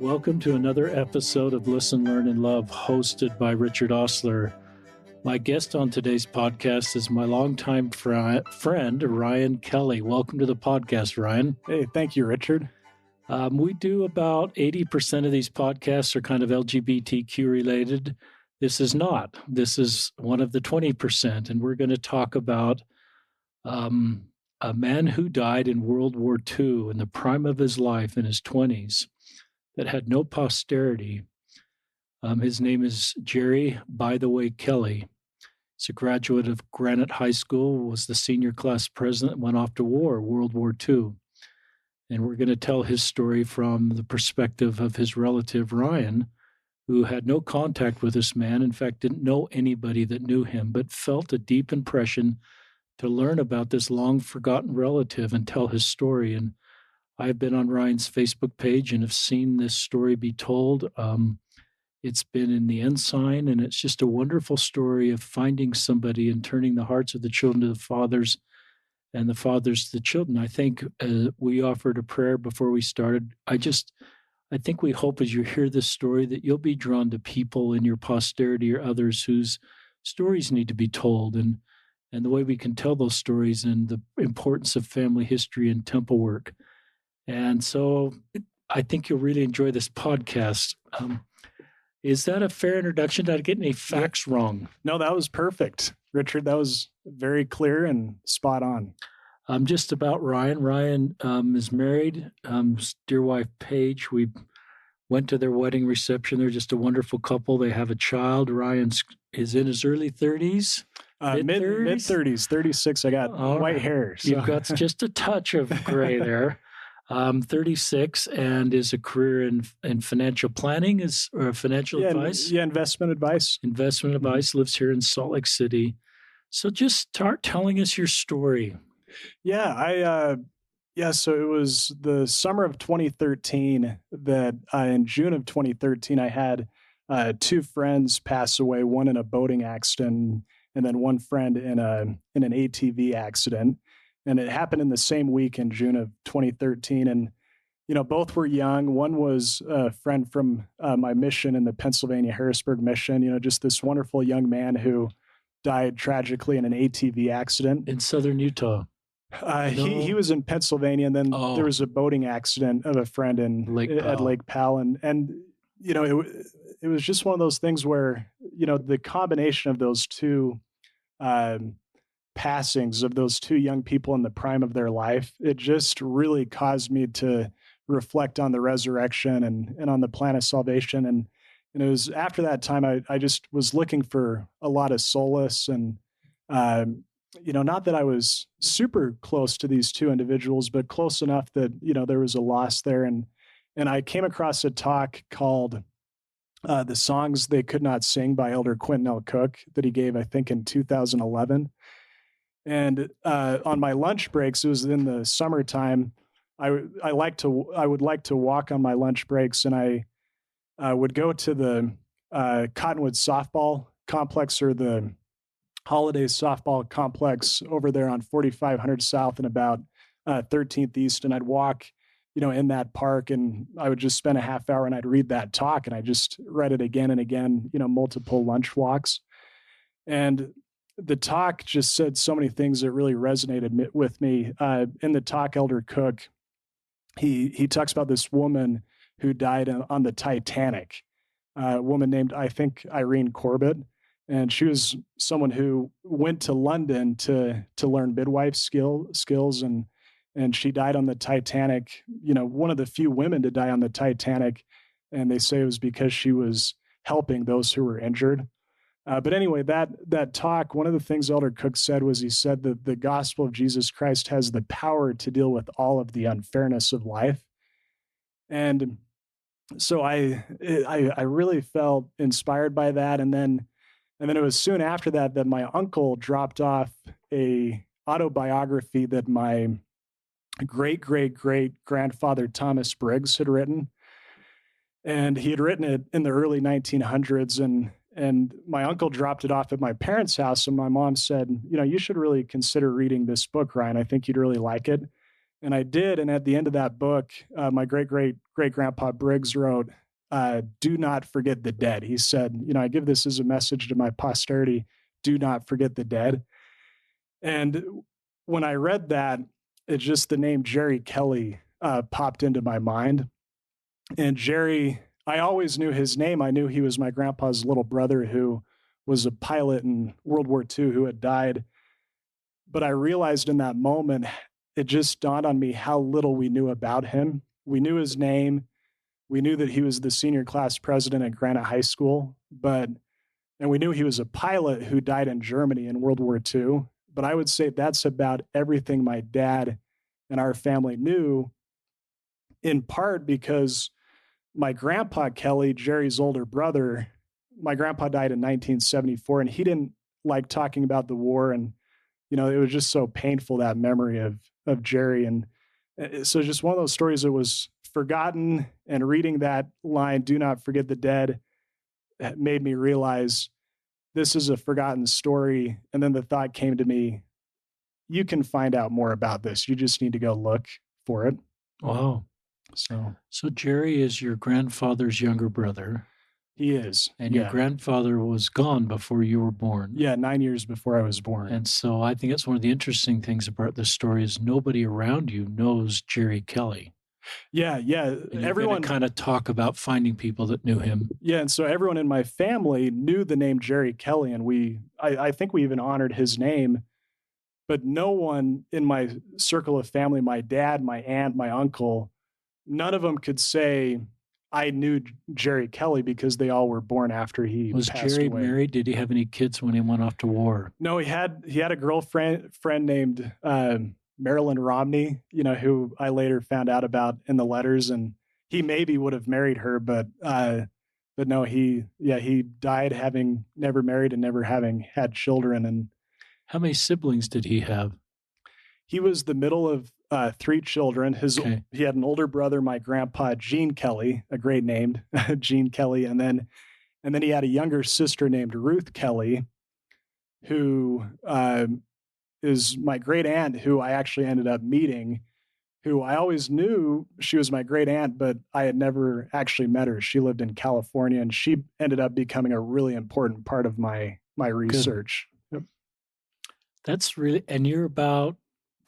Welcome to another episode of Listen, Learn, and Love, hosted by Richard Osler. My guest on today's podcast is my longtime friend, Ryan Kelly. Welcome to the podcast, Ryan. Hey, thank you, Richard. We do about 80% of these podcasts are kind of LGBTQ related. This is not. This is one of the 20%, and we're going to talk about a man who died in World War II in the prime of his life in his 20s that had no posterity. His name is Jerry, by the way, Kelly. He's a graduate of Granite High School, was the senior class president, went off to war, World War II. And we're going to tell his story from the perspective of his relative, Ryan, who had no contact with this man, in fact, didn't know anybody that knew him, but felt a deep impression to learn about this long-forgotten relative and tell his story. And I've been on Ryan's Facebook page and have seen this story be told. It's been in the Ensign, and it's just a wonderful story of finding somebody and turning the hearts of the children to the fathers and the fathers to the children. I think we offered a prayer before we started. I think we hope as you hear this story that you'll be drawn to people in your posterity or others whose stories need to be told, and the way we can tell those stories and the importance of family history and temple work. And so I think you'll really enjoy this podcast. Is that a fair introduction? Did I get any facts wrong? No, that was perfect, Richard. That was very clear and spot on. Just about Ryan. Ryan is married. His dear wife, Paige. We went to their wedding reception. They're just a wonderful couple. They have a child. Ryan is in his early 30s. Mid-30s, 36. I got white hair. So. You've got just a touch of gray there. 36 and is a career in financial planning or financial advice. Investment advice. Investment advice, lives here in Salt Lake City. So just start telling us your story. So it was the summer of 2013 that in June of 2013, I had two friends pass away, one in a boating accident and then one friend in an ATV accident. And it happened in the same week in June of 2013. And, both were young. One was a friend from my mission in the Pennsylvania Harrisburg mission, just this wonderful young man who died tragically in an ATV accident. In southern Utah. He was in Pennsylvania, and then there was a boating accident of a friend at Lake Powell. And it was just one of those things where, the combination of those two passings of those two young people in the prime of their life, it just really caused me to reflect on the resurrection and on the plan of salvation. And it was after that time, I just was looking for a lot of solace and, not that I was super close to these two individuals, but close enough that, there was a loss there. And I came across a talk called The Songs They Could Not Sing by Elder Quentin L. Cook that he gave, I think, in 2011. And on my lunch breaks, it was in the summertime. I would like to walk on my lunch breaks, and I would go to the Cottonwood softball complex or the Holidays softball complex over there on 4500 South and about 13th East, and I'd walk, in that park, and I would just spend a half hour and I'd read that talk, and I just read it again and again, multiple lunch walks, and the talk just said so many things that really resonated with me. In the talk, Elder Cook, he talks about this woman who died on the Titanic, a woman named, I think, Irene Corbett. And she was someone who went to London to learn midwife skills. And she died on the Titanic, one of the few women to die on the Titanic. And they say it was because she was helping those who were injured. But anyway, that talk, one of the things Elder Cook said was, he said that the gospel of Jesus Christ has the power to deal with all of the unfairness of life. And so I really felt inspired by that. And then it was soon after that my uncle dropped off a autobiography that my great-great-great-grandfather Thomas Briggs had written. And he had written it in the early 1900s, and my uncle dropped it off at my parents' house, and my mom said, you should really consider reading this book, Ryan. I think you'd really like it. And I did. And at the end of that book, my great grandpa Briggs wrote, do not forget the dead. He said, I give this as a message to my posterity. Do not forget the dead. And when I read that, it's just the name Jerry Kelly popped into my mind. And Jerry, I always knew his name. I knew he was my grandpa's little brother who was a pilot in World War II who had died. But I realized in that moment, it just dawned on me how little we knew about him. We knew his name. We knew that he was the senior class president at Granite High School, and we knew he was a pilot who died in Germany in World War II. But I would say that's about everything my dad and our family knew, in part because my grandpa Kelly, Jerry's older brother, my grandpa died in 1974, and he didn't like talking about the war. And, it was just so painful, that memory of Jerry. And so just one of those stories that was forgotten, and reading that line, do not forget the dead, made me realize this is a forgotten story. And then the thought came to me, you can find out more about this. You just need to go look for it. Wow. So Jerry is your grandfather's younger brother. He is. And your grandfather was gone before you were born. Yeah, 9 years before I was born. And so I think that's one of the interesting things about this story is nobody around you knows Jerry Kelly. Yeah. And everyone kind of talk about finding people that knew him. Yeah, and so everyone in my family knew the name Jerry Kelly, and I think we even honored his name. But no one in my circle of family, my dad, my aunt, my uncle, none of them could say I knew Jerry Kelly because they all were born after he was passed Jerry away. Married? Did he have any kids when he went off to war? No, he had a girlfriend named Marilyn Romney, who I later found out about in the letters, and he maybe would have married her, but no, he died having never married and never having had children. And how many siblings did he have? He was the middle of 3 children. He had an older brother, my grandpa Gene Kelly, a great name, Gene Kelly, and then he had a younger sister named Ruth Kelly, who is my great aunt, who I actually ended up meeting. Who I always knew she was my great aunt, but I had never actually met her. She lived in California, and she ended up becoming a really important part of my research. Yep. That's really, and you're about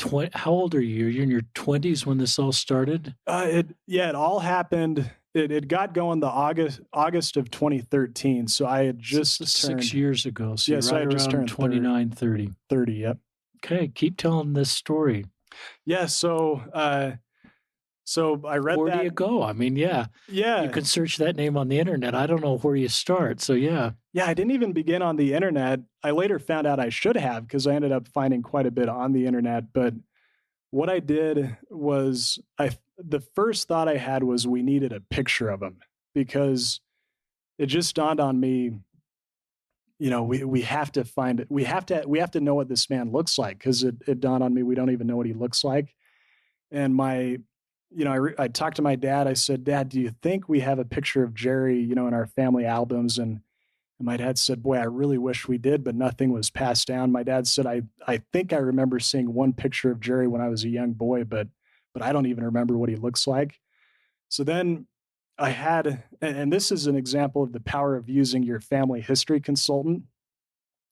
20, how old are you? You're in your 20s when this all started? It all happened. It got going the August of 2013. So I had just turned 6 years ago. So I had just turned 29, 30. 30, yep. Okay, keep telling this story. Yeah, so I read where that. do you go? I mean, yeah. You can search that name on the internet. I don't know where you start. So yeah. Yeah, I didn't even begin on the internet. I later found out I should have, because I ended up finding quite a bit on the internet. But what I did was the first thought I had was we needed a picture of him, because it just dawned on me, we have to find it. We have to know what this man looks like, because it dawned on me we don't even know what he looks like. And I talked to my dad. I said, Dad, do you think we have a picture of Jerry, in our family albums? And my dad said, boy, I really wish we did, but nothing was passed down. My dad said, I think I remember seeing one picture of Jerry when I was a young boy, but I don't even remember what he looks like. So then I had, and this is an example of the power of using your family history consultant,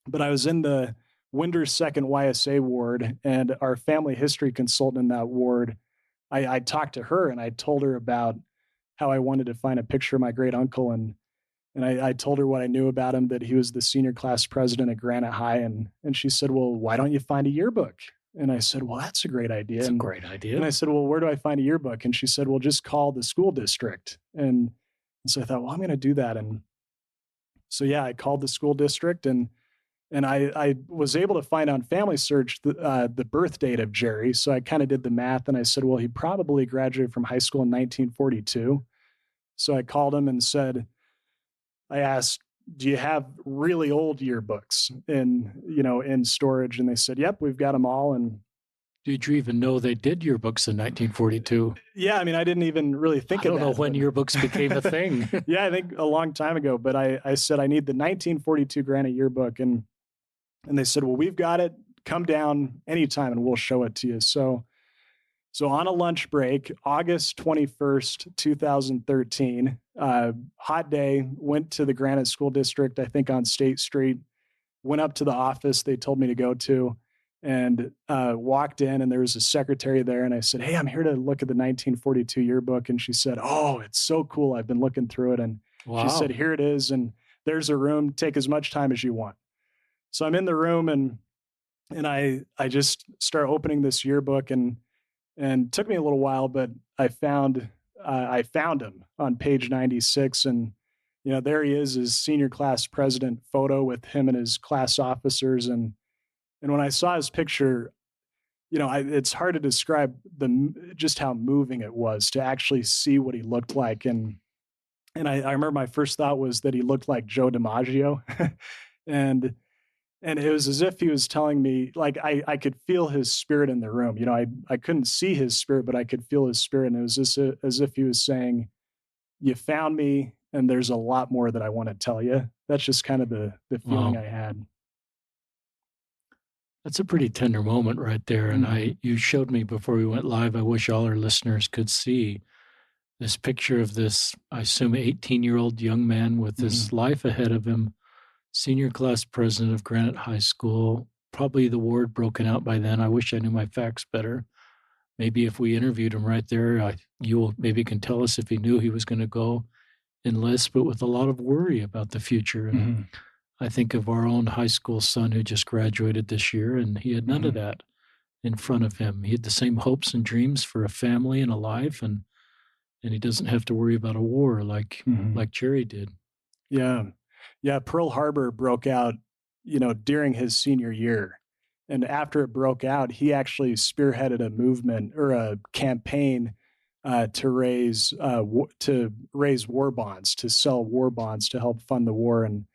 but I was in the Winder 2nd YSA ward, and our family history consultant in that ward, I talked to her, and I told her about how I wanted to find a picture of my great uncle. And I told her what I knew about him, that he was the senior class president at Granite High. And she said, well, why don't you find a yearbook? And I said, well, that's a great idea. That's a great idea. And I said, well, where do I find a yearbook? And she said, well, just call the school district. And so I thought, well, I'm going to do that. And so, yeah, I called the school district, and I was able to find on Family Search the birth date of Jerry. So I kind of did the math, and I said, well, he probably graduated from high school in 1942. So I called him and said, I asked, do you have really old yearbooks in storage? And they said, yep, we've got them all. And did you even know they did yearbooks in 1942? Yeah, I mean, I didn't even really think of that. I don't know when yearbooks became a thing. Yeah, I think a long time ago. But I said, I need the 1942 Granite yearbook. And they said, well, we've got it. Come down anytime and we'll show it to you. So So on a lunch break, August 21st, 2013, hot day, went to the Granite School District, I think on State Street, went up to the office they told me to go to, and walked in, and there was a secretary there. And I said, "Hey, I'm here to look at the 1942 yearbook." And she said, "Oh, it's so cool. I've been looking through it." And she said, "Here it is. And there's a room. Take as much time as you want." So I'm in the room, and I just start opening this yearbook, and it took me a little while, but I found him on page 96, and there he is, his senior class president photo with him and his class officers, and when I saw his picture, it's hard to describe just how moving it was to actually see what he looked like, and I remember my first thought was that he looked like Joe DiMaggio, and it was as if he was telling me, like, I could feel his spirit in the room. I couldn't see his spirit, but I could feel his spirit. And it was just as if he was saying, "You found me, and there's a lot more that I want to tell you." That's just kind of the feeling I had. That's a pretty tender moment right there. And you showed me before we went live, I wish all our listeners could see this picture of this, I assume, 18-year-old young man with his life ahead of him, senior class president of Granite High School, probably the ward broken out by then. I wish I knew my facts better. Maybe if we interviewed him right there, you maybe can tell us if he knew he was going to go enlist, but with a lot of worry about the future. And I think of our own high school son who just graduated this year, and he had none of that in front of him. He had the same hopes and dreams for a family and a life, and he doesn't have to worry about a war like Jerry did. Yeah, Pearl Harbor broke out, during his senior year. And after it broke out, he actually spearheaded a movement or a campaign to raise war bonds, to sell war bonds to help fund the war. And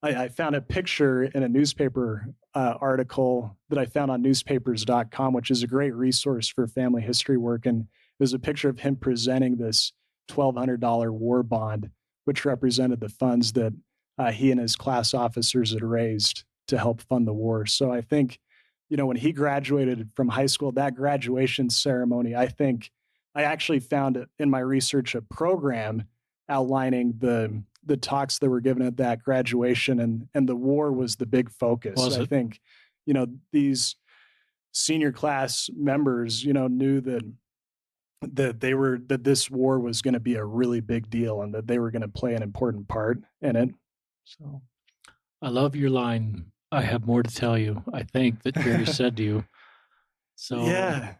I found a picture in a newspaper article that I found on newspapers.com, which is a great resource for family history work. And there's a picture of him presenting this $1,200 war bond, which represented the funds that he and his class officers had raised to help fund the war. So I think, when he graduated from high school, that graduation ceremony, I think I actually found in my research a program outlining the talks that were given at that graduation, and the war was the big focus. I think, these senior class members, knew that this war was going to be a really big deal, and that they were going to play an important part in it. So I love your line, "I have more to tell you," I think that Jerry said to you. So I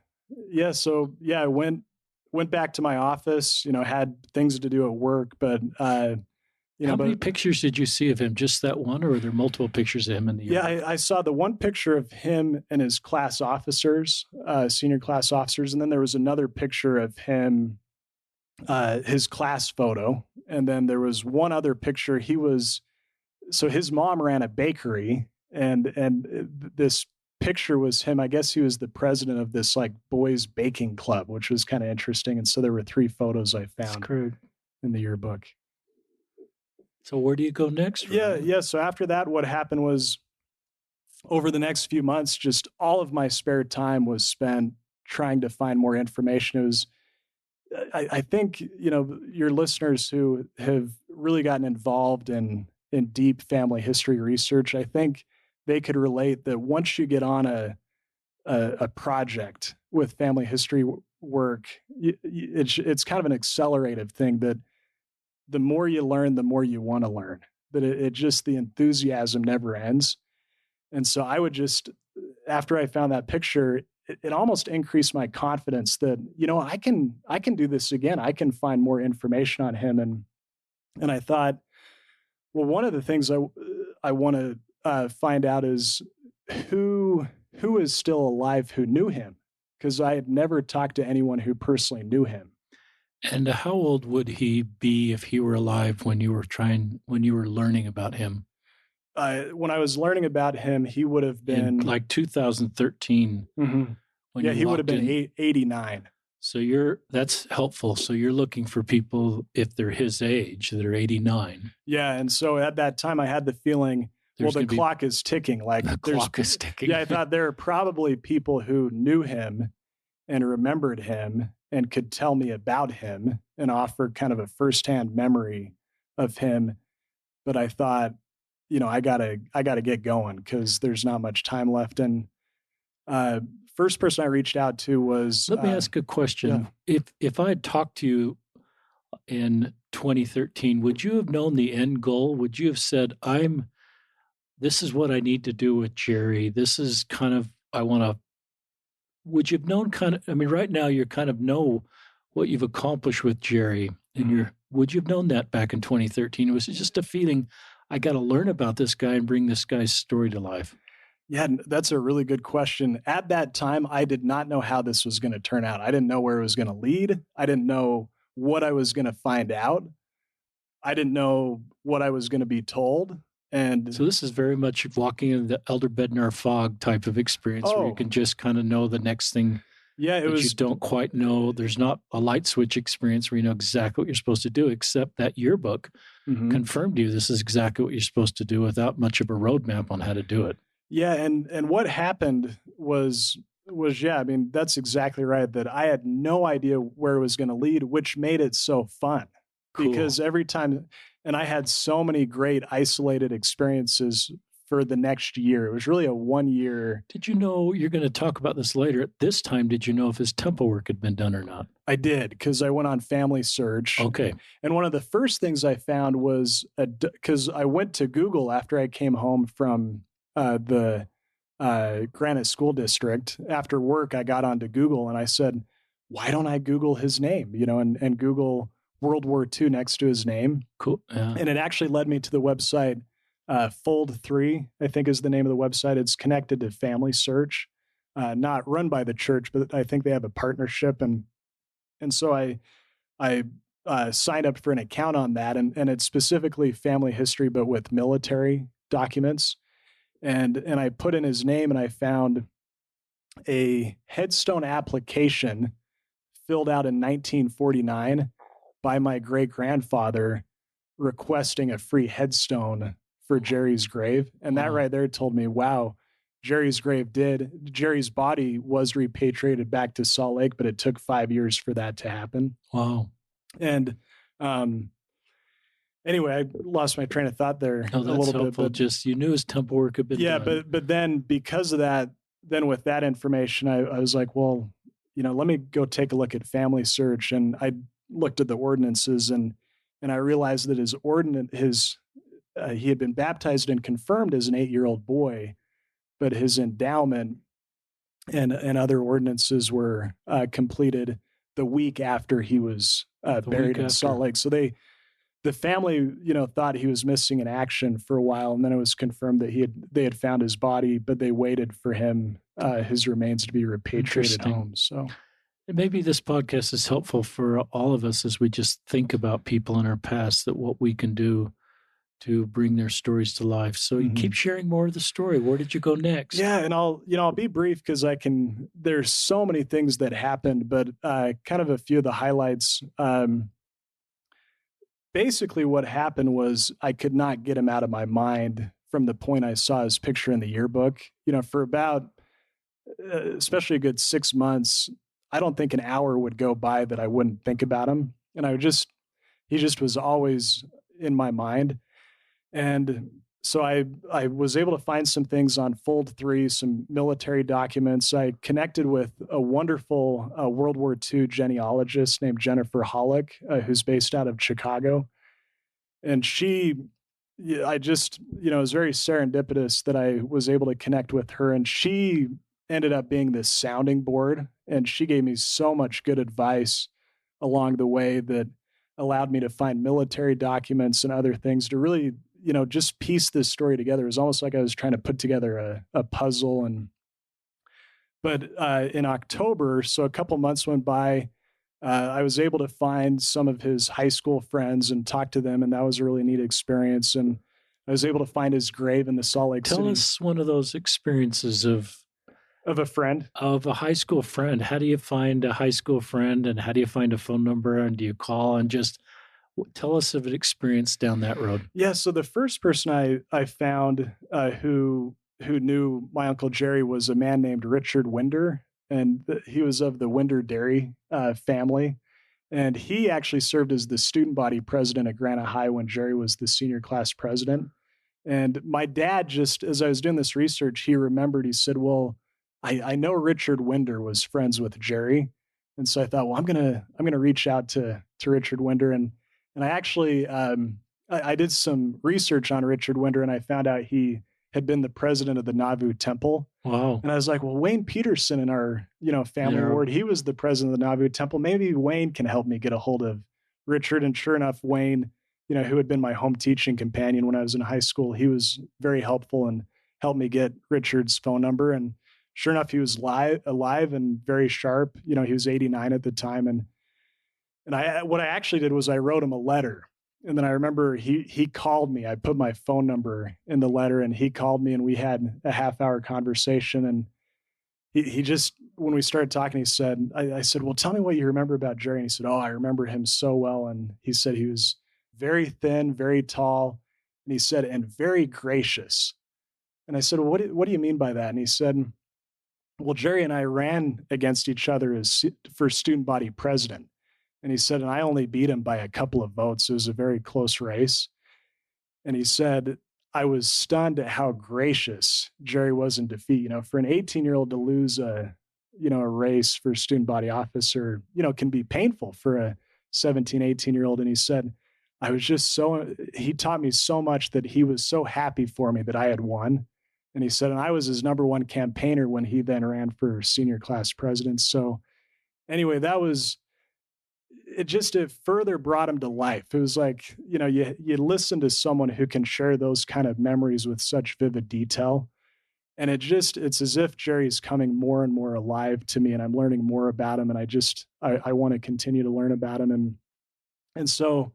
went back to my office, had things to do at work, but how many pictures did you see of him? Just that one, or were there multiple pictures of him in the year? Yeah, I saw the one picture of him and his class officers, senior class officers. And then there was another picture of him, his class photo. And then there was one other picture. So his mom ran a bakery, and this picture was him. I guess he was the president of this like boys baking club, which was kind of interesting. And so there were 3 photos I found in the yearbook. So where do you go next? Yeah. So after that, what happened was, over the next few months, just all of my spare time was spent trying to find more information. It was, I think, your listeners who have really gotten involved in deep family history research, I think they could relate that once you get on a project with family history work, it's kind of an accelerative thing, that the more you learn, the more you want to learn, that it just, the enthusiasm never ends. And so I would just, after I found that picture, it almost increased my confidence that, I can do this again. I can find more information on him. And I thought, well, one of the things I want to find out is who is still alive who knew him, because I had never talked to anyone who personally knew him. And how old would he be if he were alive when you were learning about him? When I was learning about him, he would have been in like 2013. He would have been 89. So that's helpful. So you're looking for people, if they're his age, that are 89. Yeah. And so at that time I had the feeling, the clock is ticking. Like the clock is ticking. Yeah. I thought there are probably people who knew him and remembered him and could tell me about him and offer kind of a firsthand memory of him. But I thought, I gotta get going because there's not much time left. And uh, first person I reached out to was Let me ask a yeah. question. If I had talked to you in 2013, would you have known the end goal? Would you have said, this is what I need to do with Jerry. This is kind of, would you have known right now you kind of know what you've accomplished with Jerry and would you have known that back in 2013? Was it just a feeling, I got to learn about this guy and bring this guy's story to life? Yeah, that's a really good question. At that time, I did not know how this was going to turn out. I didn't know where it was going to lead. I didn't know what I was going to find out. I didn't know what I was going to be told. And so this is very much walking in the Elder Bednar fog type of experience where you can just kind of know the next thing you don't quite know. There's not a light switch experience where you know exactly what you're supposed to do, except that your book confirmed to you this is exactly what you're supposed to do without much of a roadmap on how to do it. Yeah, and what happened was that's exactly right, that I had no idea where it was going to lead, which made it so fun. Cool. Because every time, and I had so many great isolated experiences for the next year. It was really a 1 year. Did you know, you're going to talk about this later, at this time, did you know if his temple work had been done or not? I did, because I went on Family Search. Okay. And one of the first things I found was, because I went to Google after I came home from the Granite School District. After work, I got onto Google and I said, why don't I Google his name, and Google World War II next to his name. Cool. Yeah. And it actually led me to the website, Fold 3, I think is the name of the website. It's connected to Family Search, not run by the church, but I think they have a partnership. And so I signed up for an account on that, and it's specifically family history, but with military documents. And I put in his name and I found a headstone application filled out in 1949 by my great-grandfather requesting a free headstone for Jerry's grave. And that right there told me, wow, Jerry's body was repatriated back to Salt Lake, but it took 5 years for that to happen. Wow. And anyway, I lost my train of thought there a little bit. But just, you knew his temple work had been done. Yeah, but then because of that, then with that information, I was like, well, let me go take a look at Family Search. And I looked at the ordinances and I realized that he had been baptized and confirmed as an 8-year-old boy, but his endowment and other ordinances were completed the week after he was buried in Salt Lake. So the family, thought he was missing in action for a while, and then it was confirmed that they had found his body, but they waited for his remains to be repatriated home. So maybe this podcast is helpful for all of us as we just think about people in our past, that what we can do to bring their stories to life. So you keep sharing more of the story. Where did you go next? Yeah, and I'll be brief because there's so many things that happened, but kind of a few of the highlights. Basically what happened was I could not get him out of my mind from the point I saw his picture in the yearbook. For about, especially a good 6 months, I don't think an hour would go by that I wouldn't think about him. And he just was always in my mind. And so I was able to find some things on Fold 3, some military documents. I connected with a wonderful World War II genealogist named Jennifer Hollick, who's based out of Chicago. And it was very serendipitous that I was able to connect with her. And she ended up being this sounding board. And she gave me so much good advice along the way that allowed me to find military documents and other things to really, just piece this story together. It was almost like I was trying to put together a puzzle. But in October, so a couple months went by, I was able to find some of his high school friends and talk to them. And that was a really neat experience. And I was able to find his grave in the Salt Lake City. Tell us one of those experiences of a friend, of a high school friend. How do you find a high school friend, and how do you find a phone number, and do you call? And just tell us of an experience down that road. Yeah. So the first person I found who knew my Uncle Jerry was a man named Richard Winder. and he was of the Winder Dairy family. And he actually served as the student body president at Granite High when Jerry was the senior class president. And my dad, just as I was doing this research, he remembered, he said, well, I know Richard Winder was friends with Jerry. And so I thought, well, I'm gonna reach out to Richard Winder. And I actually I did some research on Richard Winder, and I found out he had been the president of the Nauvoo Temple. Wow. And I was like, well, Wayne Peterson in our, family ward, he was the president of the Nauvoo Temple. Maybe Wayne can help me get a hold of Richard. And sure enough, Wayne, who had been my home teaching companion when I was in high school, he was very helpful and helped me get Richard's phone number. And sure enough, he was alive and very sharp. He was 89 at the time. And what I actually did was I wrote him a letter. And then I remember he called me. I put my phone number in the letter, and he called me, and we had a half-hour conversation. And he just, when we started talking, he said, I said, well, tell me what you remember about Jerry. And he said, oh, I remember him so well. And he said he was very thin, very tall. And he said, and very gracious. And I said, well, what do you mean by that? And he said, well, Jerry and I ran against each other for student body president. And he said, and I only beat him by a couple of votes. It was a very close race. And he said, I was stunned at how gracious Jerry was in defeat. For an 18-year-old to lose a race for student body officer, can be painful for a 17, 18-year-old. And he said, he taught me so much that he was so happy for me that I had won. And he said, and I was his number one campaigner when he then ran for senior class president. So anyway, it further brought him to life. It was like, you listen to someone who can share those kind of memories with such vivid detail. And it's as if Jerry's coming more and more alive to me, and I'm learning more about him. And I want to continue to learn about him. And so,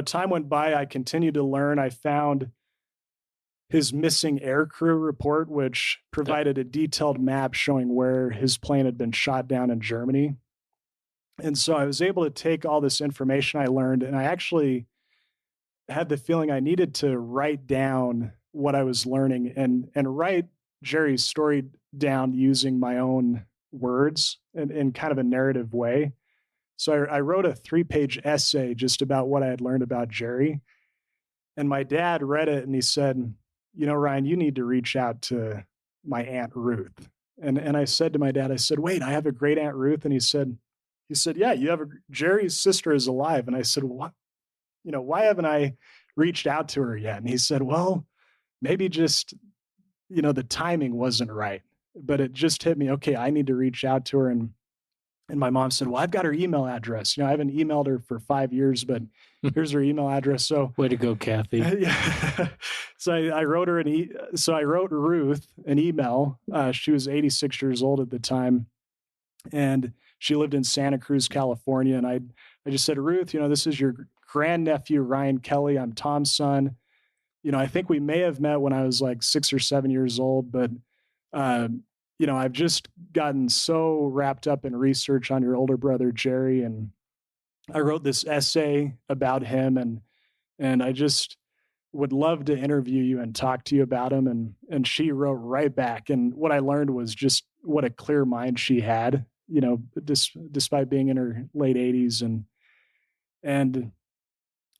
time went by, I continued to learn. I found his missing aircrew report, which provided a detailed map showing where his plane had been shot down in Germany. And so I was able to take all this information I learned, and I actually had the feeling I needed to write down what I was learning and write Jerry's story down using my own words in kind of a narrative way. So I wrote a 3-page essay just about what I had learned about Jerry. And my dad read it, and he said, Ryan, you need to reach out to my Aunt Ruth. And I said to my dad, I said, wait, I have a great Aunt Ruth. And he said, yeah, Jerry's sister is alive. And I said, what? Why haven't I reached out to her yet? And he said, well, maybe just, the timing wasn't right. But it just hit me, okay, I need to reach out to her. And my mom said, well, I've got her email address. I haven't emailed her for 5 years, but here's her email address. So way to go, Kathy. Yeah. So I wrote her I wrote Ruth an email. She was 86 years old at the time, and she lived in Santa Cruz, California. And I just said, Ruth, this is your grandnephew, Ryan Kelly. I'm Tom's son. I think we may have met when I was like 6 or 7 years old, but, I've just gotten so wrapped up in research on your older brother, Jerry. And I wrote this essay about him, and I just would love to interview you and talk to you about him. And she wrote right back. And what I learned was just what a clear mind she had, despite being in her late 80s. And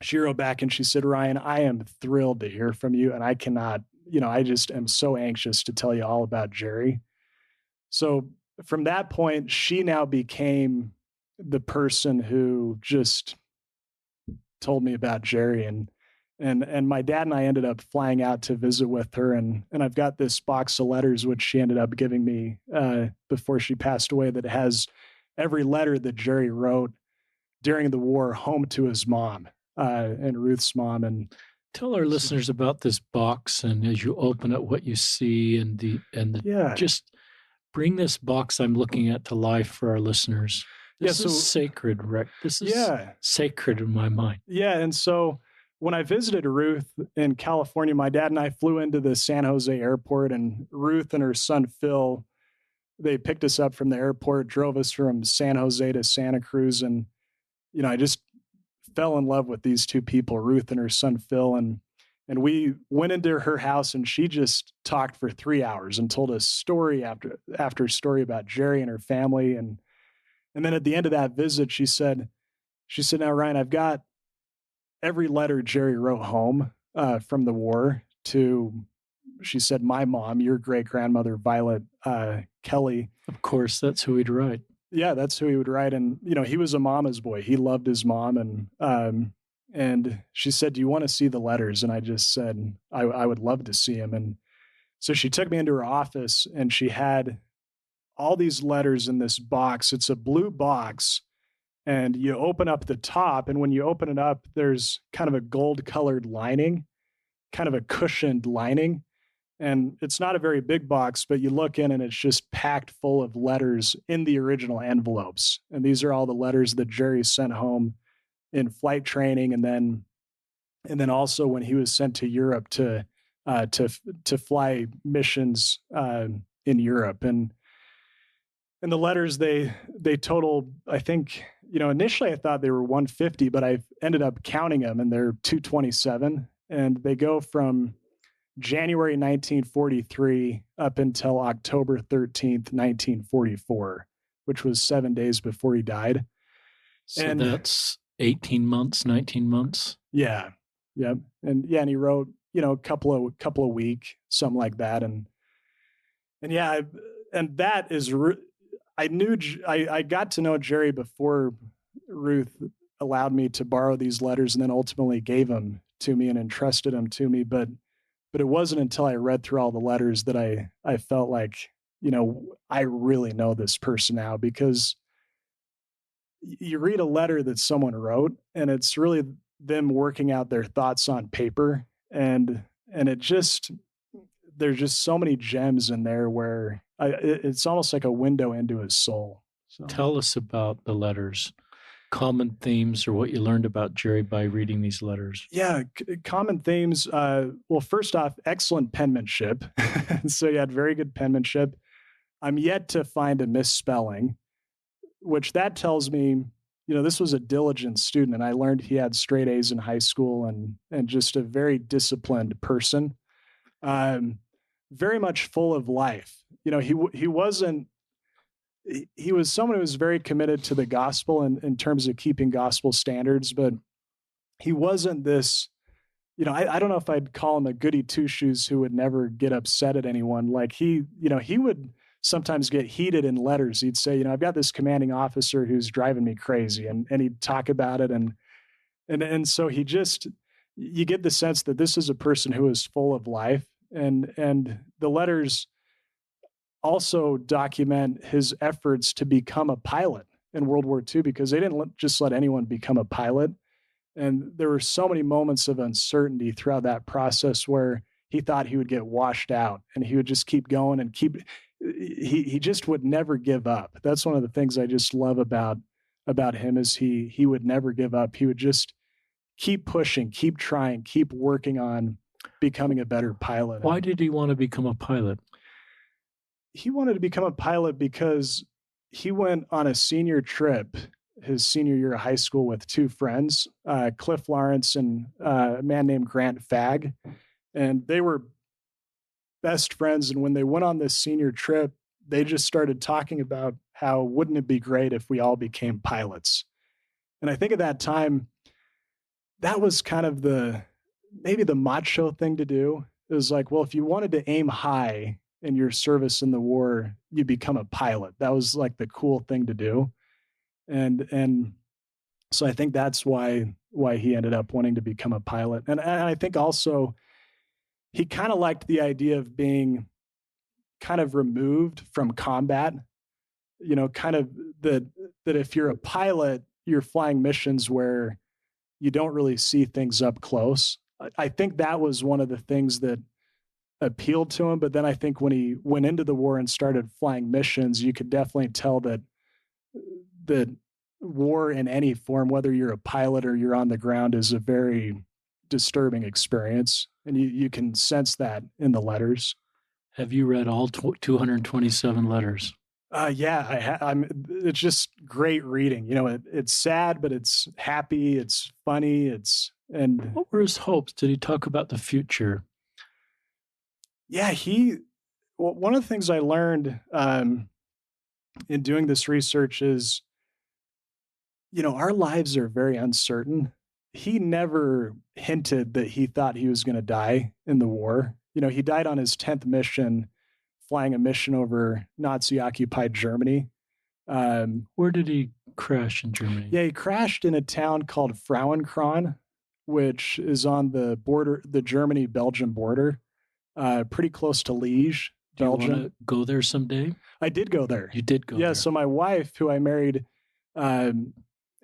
she wrote back and she said, Ryan, I am thrilled to hear from you. And I cannot, I just am so anxious to tell you all about Jerry. So from that point, she now became the person who just told me about Jerry. And my dad and I ended up flying out to visit with her. And I've got this box of letters, which she ended up giving me before she passed away, that has every letter that Jerry wrote during the war home to his mom and Ruth's mom. And tell our listeners about this box, and as you open it, what you see, and just bring this box I'm looking at to life for our listeners. This is sacred, Rick. This is sacred in my mind. Yeah. And so when I visited Ruth in California, my dad and I flew into the San Jose airport, and Ruth and her son, Phil, they picked us up from the airport, drove us from San Jose to Santa Cruz. And, I just fell in love with these two people, Ruth and her son, Phil. And And we went into her house and she just talked for 3 hours and told us story after story about Jerry and her family. And then at the end of that visit, she said, now, Ryan, I've got every letter Jerry wrote home from the war to, she said, my mom, your great grandmother, Violet Kelly. Of course, that's who he'd write. Yeah, that's who he would write. And, he was a mama's boy. He loved his mom. And she said, do you want to see the letters? And I just said, I would love to see him. And so she took me into her office and she had all these letters in this box. It's a blue box. And you open up the top, and when you open it up, there's kind of a gold colored lining, kind of a cushioned lining. And it's not a very big box, but you look in and it's just packed full of letters in the original envelopes. And these are all the letters that Jerry sent home in flight training. And then also when he was sent to Europe to fly missions in Europe. And the letters, they total, I think, initially I thought they were 150, but I ended up counting them and they're 227. And they go from January 1943 up until October 13th, 1944, which was 7 days before he died. So that's 18 months, 19 months. Yeah. Yep. And he wrote, a couple of week, something like that. And that is, I got to know Jerry before Ruth allowed me to borrow these letters and then ultimately gave them to me and entrusted them to me. But it wasn't until I read through all the letters that I felt like, I really know this person now, because you read a letter that someone wrote and it's really them working out their thoughts on paper. And there's just so many gems in there where it's almost like a window into his soul. So. Tell us about the letters, common themes, or what you learned about Jerry by reading these letters. Yeah, common themes. Well, first off, excellent penmanship. So he had very good penmanship. I'm yet to find a misspelling, which that tells me, this was a diligent student, and I learned he had straight A's in high school and just a very disciplined person. Very much full of life. He wasn't, he was someone who was very committed to the gospel in terms of keeping gospel standards, but he wasn't this, I don't know if I'd call him a goody two shoes who would never get upset at anyone. Like he would sometimes get heated in letters. He'd say, I've got this commanding officer who's driving me crazy, and he'd talk about it. And so you get the sense that this is a person who is full of life. And the letters also document his efforts to become a pilot in World War II, because they didn't just let anyone become a pilot. And there were so many moments of uncertainty throughout that process where he thought he would get washed out, and he would just keep going and he just would never give up. That's one of the things I just love about him, is he would never give up. He would just keep pushing, keep trying, keep working on becoming a better pilot. Why did he want to become a pilot? He wanted to become a pilot because he went on a senior trip his senior year of high school with two friends, Cliff Lawrence and a man named Grant Fagg. And they were best friends. And when they went on this senior trip, they just started talking about how wouldn't it be great if we all became pilots? And I think at that time, that was kind of maybe the macho thing to do. It was like, well, if you wanted to aim high in your service in the war, you become a pilot. That was like the cool thing to do. And so I think that's why he ended up wanting to become a pilot. And I think also he kind of liked the idea of being kind of removed from combat, kind of that if you're a pilot, you're flying missions where you don't really see things up close. I think that was one of the things that appealed to him. But then I think when he went into the war and started flying missions, you could definitely tell that war in any form, whether you're a pilot or you're on the ground, is a very disturbing experience. And you can sense that in the letters. Have you read all 227 letters? Yeah, it's just great reading. It's sad, but it's happy. It's funny. It's And what were his hopes? Did he talk about the future? Yeah, one of the things I learned in doing this research is, our lives are very uncertain. He never hinted that he thought he was going to die in the war. He died on his 10th mission, flying a mission over Nazi occupied Germany. Where did he crash in Germany? Yeah, he crashed in a town called Frauenkron, which is on the border, the Germany-Belgium border, pretty close to Liège, Belgium. Do you want to go there someday? I did go there. You did go there. Yeah, so my wife, who I married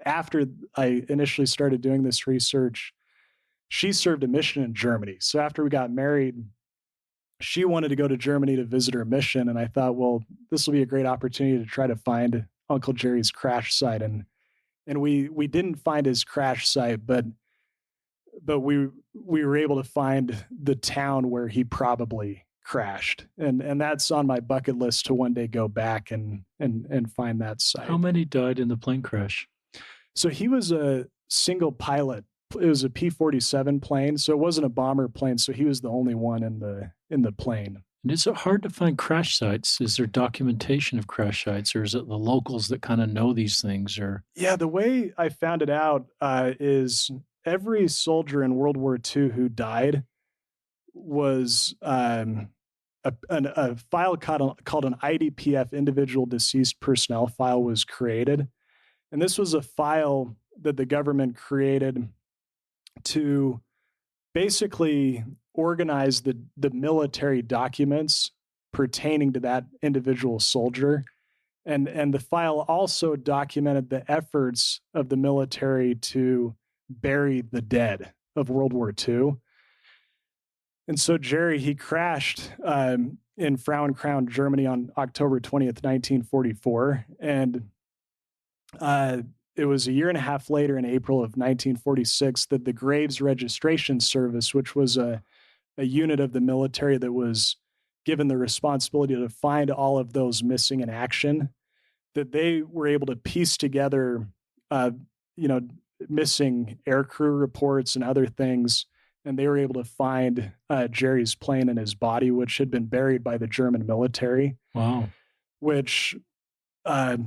after I initially started doing this research, she served a mission in Germany. So after we got married, she wanted to go to Germany to visit her mission. And I thought, well, this will be a great opportunity to try to find Uncle Jerry's crash site. And we didn't find his crash site, but we were able to find the town where he probably crashed. And that's on my bucket list to one day go back and find that site. How many died in the plane crash? So he was a single pilot. It was a P-47 plane, so it wasn't a bomber plane. So he was the only one in the plane. And is it hard to find crash sites? Is there documentation of crash sites, or is it the locals that kind of know these things? Or yeah, the way I found it out is every soldier in World War II who died was a file called an IDPF, Individual Deceased Personnel File, was created. And this was a file that the government created to basically organize the military documents pertaining to that individual soldier. And the file also documented the efforts of the military to bury the dead of World War II. And so Jerry, he crashed in Frauenkron, Germany on October 20th, 1944. And it was a year and a half later, in April of 1946, that the Graves Registration Service, which was a unit of the military that was given the responsibility to find all of those missing in action, that they were able to piece together, missing aircrew reports and other things. And they were able to find Jerry's plane and his body, which had been buried by the German military. Wow. Which, I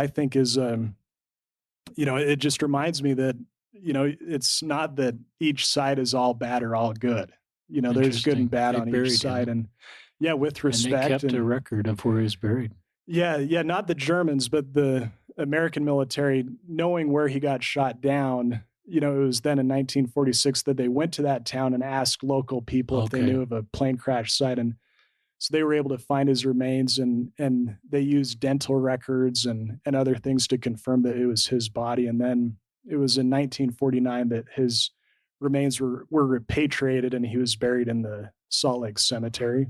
think is, it just reminds me that, it's not that each side is all bad or all good. There's good and bad on each side. And yeah, with respect. And they kept a record of where he was buried. Yeah, not the Germans, but the American military, knowing where he got shot down. It was then in 1946 that they went to that town and asked local people if they knew of a plane crash site. And so they were able to find his remains, and they used dental records and other things to confirm that it was his body. And then it was in 1949 that his remains were repatriated and he was buried in the Salt Lake Cemetery.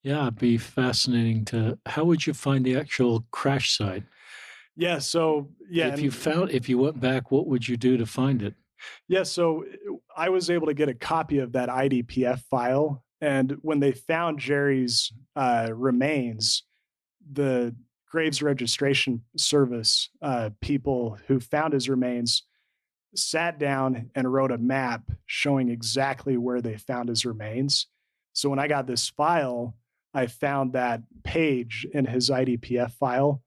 Yeah, it'd be fascinating how would you find the actual crash site? Yeah. So yeah. If you went back, what would you do to find it? Yeah. So I was able to get a copy of that IDPF file. And when they found Jerry's remains, the Graves Registration Service people who found his remains sat down and wrote a map showing exactly where they found his remains. So when I got this file, I found that page in his IDPF file.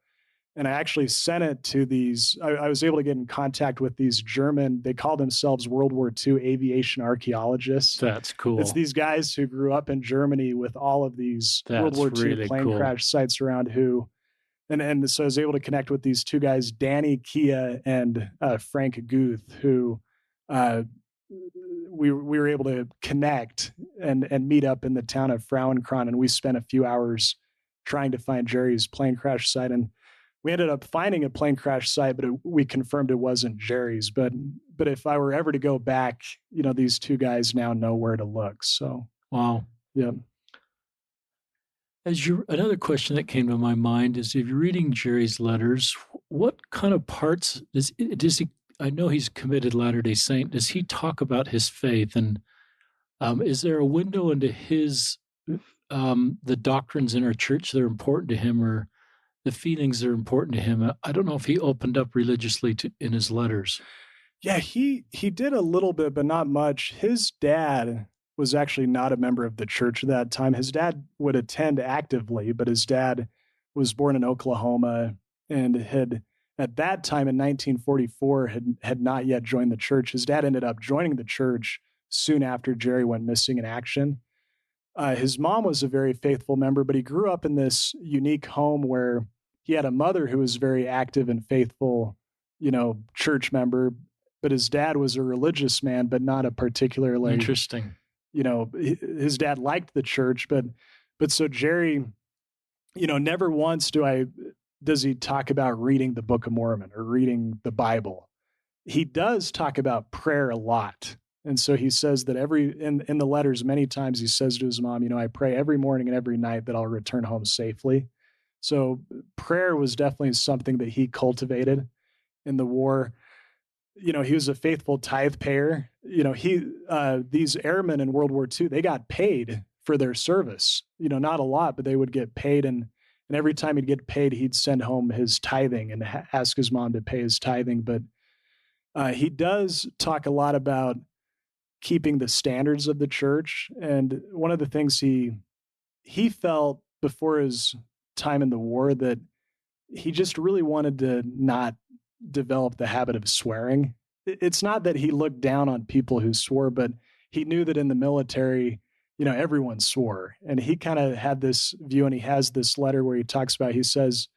And I actually sent it to these, I was able to get in contact with these German, they call themselves World War II aviation archaeologists. That's cool. It's these guys who grew up in Germany with all of these World War II really plane crash sites around and so I was able to connect with these two guys, Danny Kia and Frank Guth, who we were able to connect and meet up in the town of Frauenkron. And we spent a few hours trying to find Jerry's plane crash site. And we ended up finding a plane crash site, but we confirmed it wasn't Jerry's. But if I were ever to go back, these two guys now know where to look. So, wow. Yeah. Another question that came to my mind is, if you're reading Jerry's letters, what kind of parts does he, I know he's a committed Latter-day Saint. Does he talk about his faith? And is there a window into the doctrines in our church that are important to him, or the feelings that are important to him? I don't know if he opened up religiously in his letters. Yeah, he did a little bit, but not much. His dad was actually not a member of the church at that time. His dad would attend actively, but his dad was born in Oklahoma and had at that time in 1944 had not yet joined the church. His dad ended up joining the church soon after Jerry went missing in action. His mom was a very faithful member, but he grew up in this unique home where he had a mother who was very active and faithful, church member. But his dad was a religious man, but not a particularly, Interesting. His dad liked the church, but so Jerry, never once does he talk about reading the Book of Mormon or reading the Bible. He does talk about prayer a lot. And so he says that in the letters, many times he says to his mom, I pray every morning and every night that I'll return home safely. So prayer was definitely something that he cultivated in the war. He was a faithful tithe payer. These airmen in World War II, they got paid for their service, not a lot, but they would get paid. And every time he'd get paid, he'd send home his tithing and ask his mom to pay his tithing. But he does talk a lot about keeping the standards of the church. And one of the things he felt before his time in the war that he just really wanted to not develop the habit of swearing. It's not that he looked down on people who swore, but he knew that in the military, everyone swore. And he kind of had this view, and he has this letter where he talks about, he says,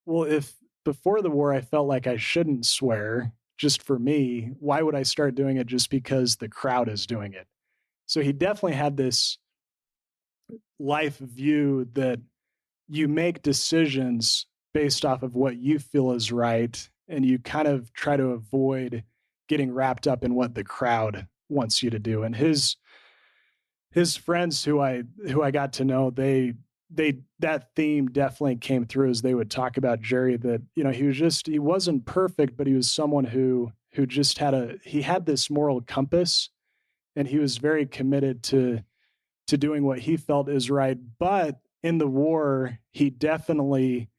well, if before the war I felt like I shouldn't swear just for me, why would I start doing it just because the crowd is doing it? So he definitely had this life view that you make decisions based off of what you feel is right, and you kind of try to avoid getting wrapped up in what the crowd wants you to do. And his friends who I got to know, they that theme definitely came through as they would talk about Jerry, that he wasn't perfect, but he was someone who just had this moral compass, and he was very committed to doing what he felt is right. But in the war, he definitely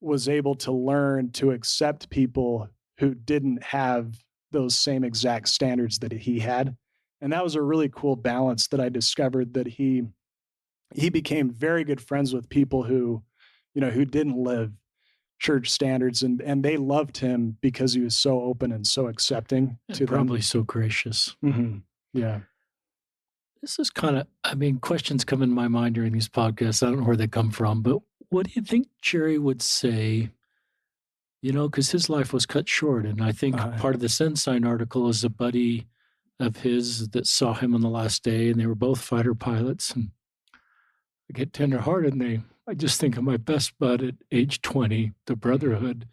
was able to learn to accept people who didn't have those same exact standards that he had. And that was a really cool balance that I discovered, that he became very good friends with people who didn't live church standards, and they loved him because he was so open and so accepting to probably them. so gracious. Mm-hmm. Yeah. This is questions come in my mind during these podcasts. I don't know where they come from, but what do you think Jerry would say? Because his life was cut short. And I think part of this Ensign article is a buddy of his that saw him on the last day, and they were both fighter pilots. And I get tenderhearted, and I just think of my best bud at age 20, the brotherhood.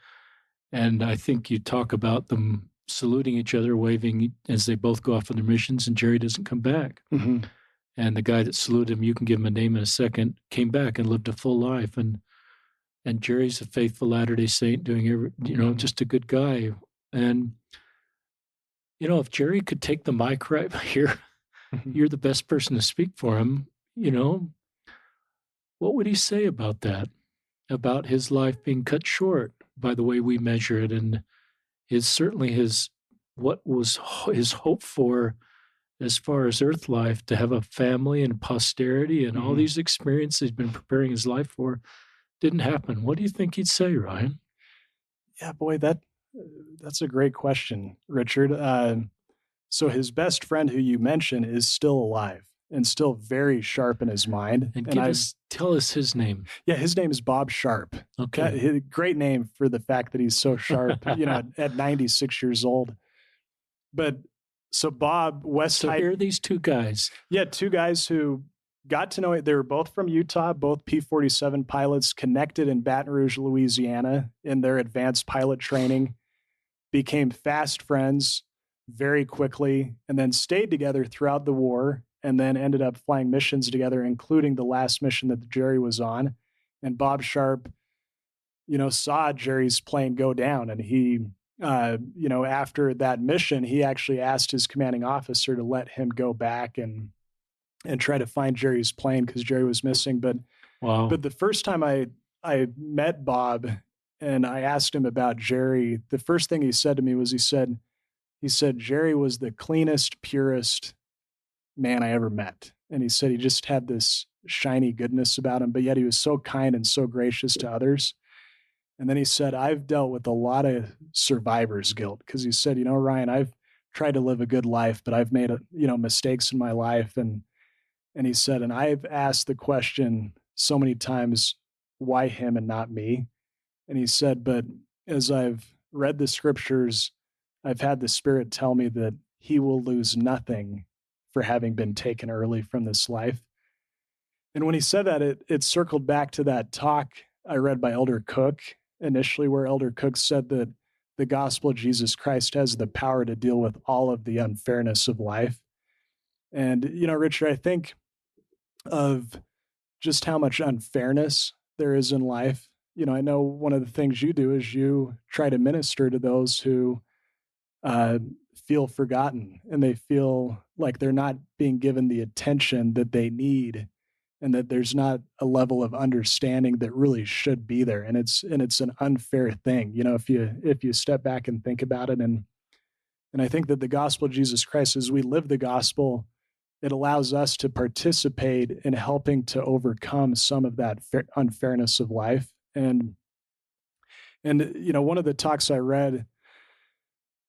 And I think you talk about them saluting each other, waving as they both go off on their missions, and Jerry doesn't come back. Mm-hmm. And the guy that saluted him, you can give him a name in a second, came back and lived a full life. And Jerry's a faithful Latter-day Saint, doing just a good guy. And if Jerry could take the mic right here, you're the best person to speak for him. What would he say about that? About his life being cut short by the way we measure it, and what was his hope for as far as earth life, to have a family and posterity and all these experiences he's been preparing his life for, didn't happen. What do you think he'd say, Ryan? Yeah, boy, that's a great question, Richard. So his best friend, who you mentioned, is still alive and still very sharp in his mind. And tell us his name. Yeah, his name is Bob Sharp. Okay. Great name for the fact that he's so sharp, at 96 years old. But so Bob, So here are these two guys. Yeah, two guys who got to know it. They were both from Utah, both P-47 pilots, connected in Baton Rouge, Louisiana in their advanced pilot training, became fast friends very quickly, and then stayed together throughout the war, and then ended up flying missions together, including the last mission that Jerry was on. And Bob Sharp, saw Jerry's plane go down, and he, after that mission, he actually asked his commanding officer to let him go back and try to find Jerry's plane, because Jerry was missing. But the first time I met Bob and I asked him about Jerry, the first thing he said to me was, he said, he said, Jerry was the cleanest, purest man I ever met. And he said he just had this shiny goodness about him, but yet he was so kind and so gracious to others. And then he said, I've dealt with a lot of survivor's guilt, because he said, Ryan, I've tried to live a good life, but I've made, mistakes in my life. And he said, and I've asked the question so many times, why him and not me? And he said, but as I've read the scriptures, I've had the Spirit tell me that he will lose nothing for having been taken early from this life. And when he said that, it circled back to that talk I read by Elder Cook initially, where Elder Cook said that the gospel of Jesus Christ has the power to deal with all of the unfairness of life. And, Richard, I think of just how much unfairness there is in life. I know one of the things you do is you try to minister to those who feel forgotten, and they feel like they're not being given the attention that they need, and that there's not a level of understanding that really should be there. And it's an unfair thing, if you step back and think about it. And I think that the gospel of Jesus Christ, as we live the gospel, it allows us to participate in helping to overcome some of that unfairness of life. And one of the talks I read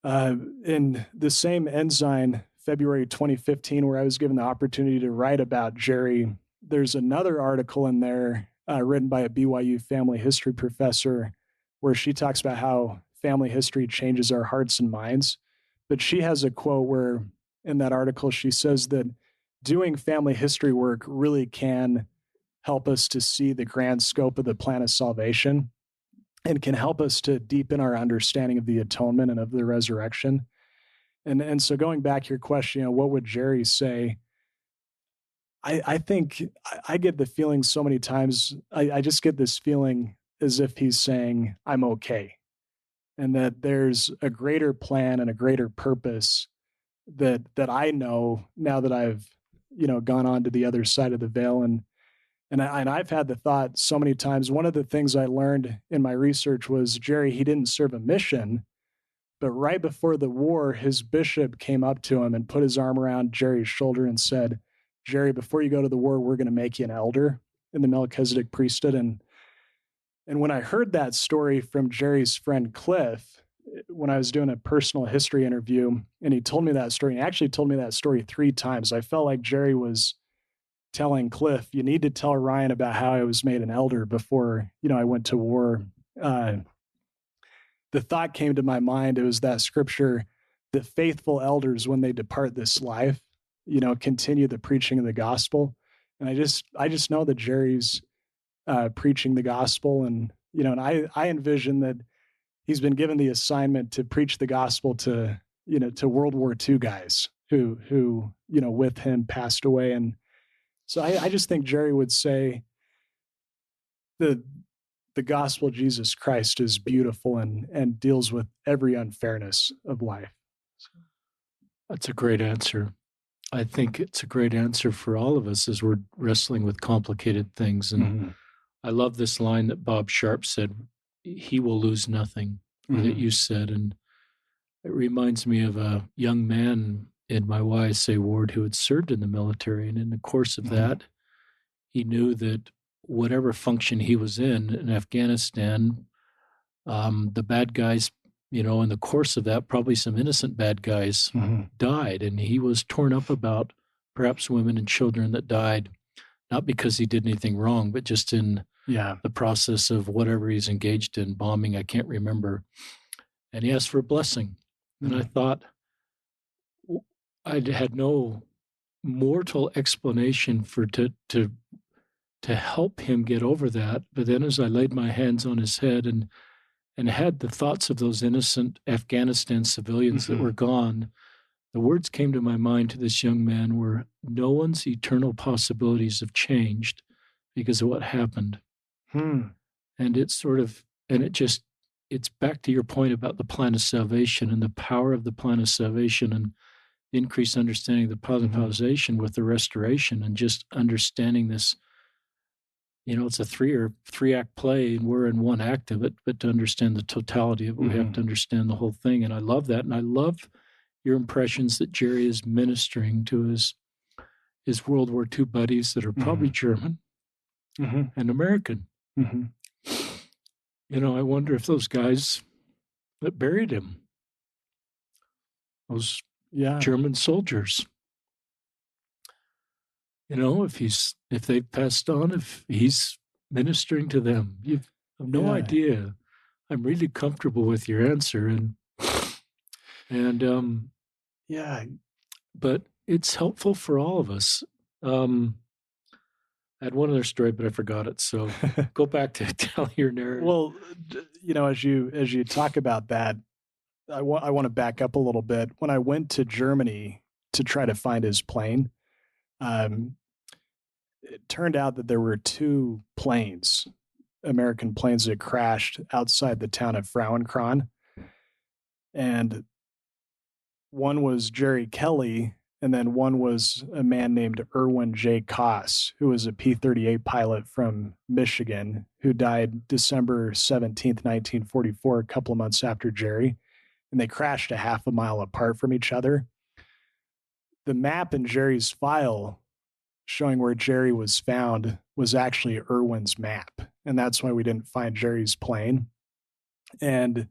in the same Ensign, February 2015, where I was given the opportunity to write about Jerry, there's another article in there written by a BYU family history professor, where she talks about how family history changes our hearts and minds. But she has a quote where in that article, she says that doing family history work really can help us to see the grand scope of the plan of salvation, and can help us to deepen our understanding of the atonement and of the resurrection. And so going back to your question, what would Jerry say? I think I get the feeling so many times, I just get this feeling as if he's saying, I'm okay. And that there's a greater plan and a greater purpose that I know now that I've, gone on to the other side of the veil. And I've had the thought so many times. One of the things I learned in my research was Jerry, he didn't serve a mission, but right before the war, his bishop came up to him and put his arm around Jerry's shoulder and said, Jerry, before you go to the war, we're going to make you an elder in the Melchizedek priesthood. And when I heard that story from Jerry's friend Cliff, when I was doing a personal history interview, and he told me that story, and he actually told me that story 3 times, I felt like Jerry was telling Cliff, you need to tell Ryan about how I was made an elder before, I went to war. The thought came to my mind, it was that scripture, the faithful elders, when they depart this life, continue the preaching of the gospel. And I just know that Jerry's preaching the gospel, and, and I envision that he's been given the assignment to preach the gospel to, to World War II guys who, with him passed away. And so I just think Jerry would say the gospel of Jesus Christ is beautiful and deals with every unfairness of life. That's a great answer. I think it's a great answer for all of us as we're wrestling with complicated things. And I love this line that Bob Sharp said, he will lose nothing, that you said. And it reminds me of a young man in my YSA ward who had served in the military. And in the course of that, he knew that whatever function he was in Afghanistan, the bad guys, in the course of that, probably some innocent bad guys died. And he was torn up about perhaps women and children that died, not because he did anything wrong, but just in the process of whatever he's engaged in, bombing, I can't remember. And he asked for a blessing. And I thought, I had no mortal explanation to help him get over that. But then as I laid my hands on his head and had the thoughts of those innocent Afghanistan civilians that were gone, the words came to my mind to this young man were, no one's eternal possibilities have changed because of what happened. And it's it's back to your point about the plan of salvation and the power of the plan of salvation and the increased understanding of the plan of salvation with the restoration, and just understanding this. It's a three-act play, and we're in one act of it, but to understand the totality of it, we have to understand the whole thing. And I love that. And I love your impressions that Jerry is ministering to his World War II buddies that are probably German and American. I wonder if those guys that buried him, those German soldiers, if they've passed on, if he's ministering to them. You have no idea. I'm really comfortable with your answer, but it's helpful for all of us. I had one other story, but I forgot it. So go back to tell your narrative. Well, as you talk about that, I want to back up a little bit. When I went to Germany to try to find his plane, it turned out that there were 2 planes, American planes, that crashed outside the town of Frauenkron. And one was Jerry Kelly, and then one was a man named Erwin J. Koss, who was a P-38 pilot from Michigan, who died December 17th, 1944, a couple of months after Jerry. And they crashed a half a mile apart from each other. The map in Jerry's file showing where Jerry was found was actually Erwin's map. And that's why we didn't find Jerry's plane. And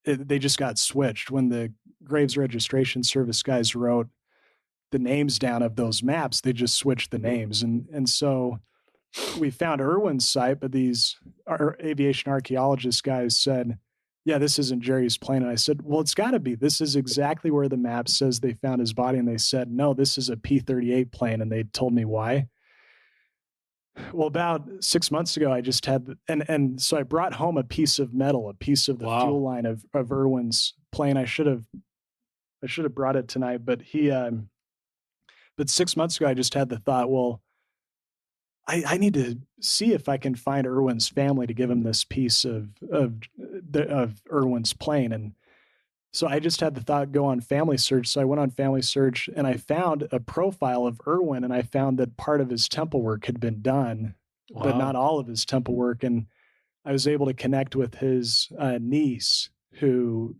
they just got switched. When the Graves Registration Service guys wrote the names down of those maps, they just switched the names. And so we found Erwin's site, but these aviation archaeologist guys said, yeah, this isn't Jerry's plane. And I said, well, it's got to be. This is exactly where the map says they found his body. And they said, no, this is a P-38 plane. And they told me why. Well, about 6 months ago, I just had, and so I brought home a piece of metal, a piece of the fuel line of Erwin's plane. I should have brought it tonight, but but 6 months ago, I just had the thought, well, I need to see if I can find Erwin's family to give him this piece of Erwin's plane. And so I just had the thought, go on Family Search. So I went on Family Search and I found a profile of Erwin, and I found that part of his temple work had been done, but not all of his temple work. And I was able to connect with his niece, who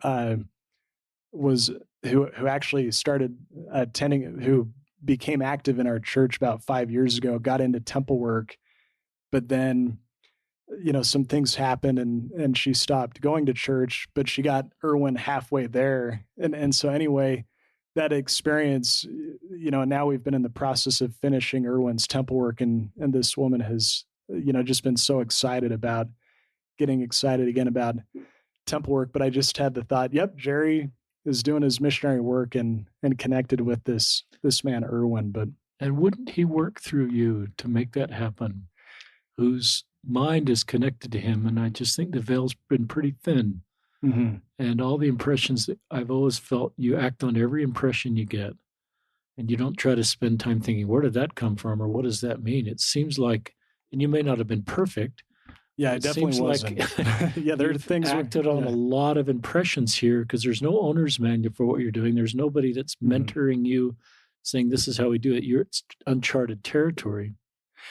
actually started attending, who became active in our church about 5 years ago, got into temple work, but then, some things happened and she stopped going to church, but she got Erwin halfway there. And so anyway, that experience, now we've been in the process of finishing Erwin's temple work, and this woman has, just been so getting excited again about temple work. But I just had the thought, yep, Jerry is doing his missionary work and connected with this man, Erwin. And wouldn't he work through you to make that happen? Whose mind is connected to him. And I just think the veil's been pretty thin. Mm-hmm. And all the impressions that I've always felt, you act on every impression you get. And you don't try to spend time thinking, where did that come from? Or what does that mean? It seems like, and you may not have been perfect. Yeah, it definitely wasn't. Yeah, there are things acted on a lot of impressions here, because there's no owner's manual for what you're doing. There's nobody that's mentoring you, saying this is how we do it. It's uncharted territory.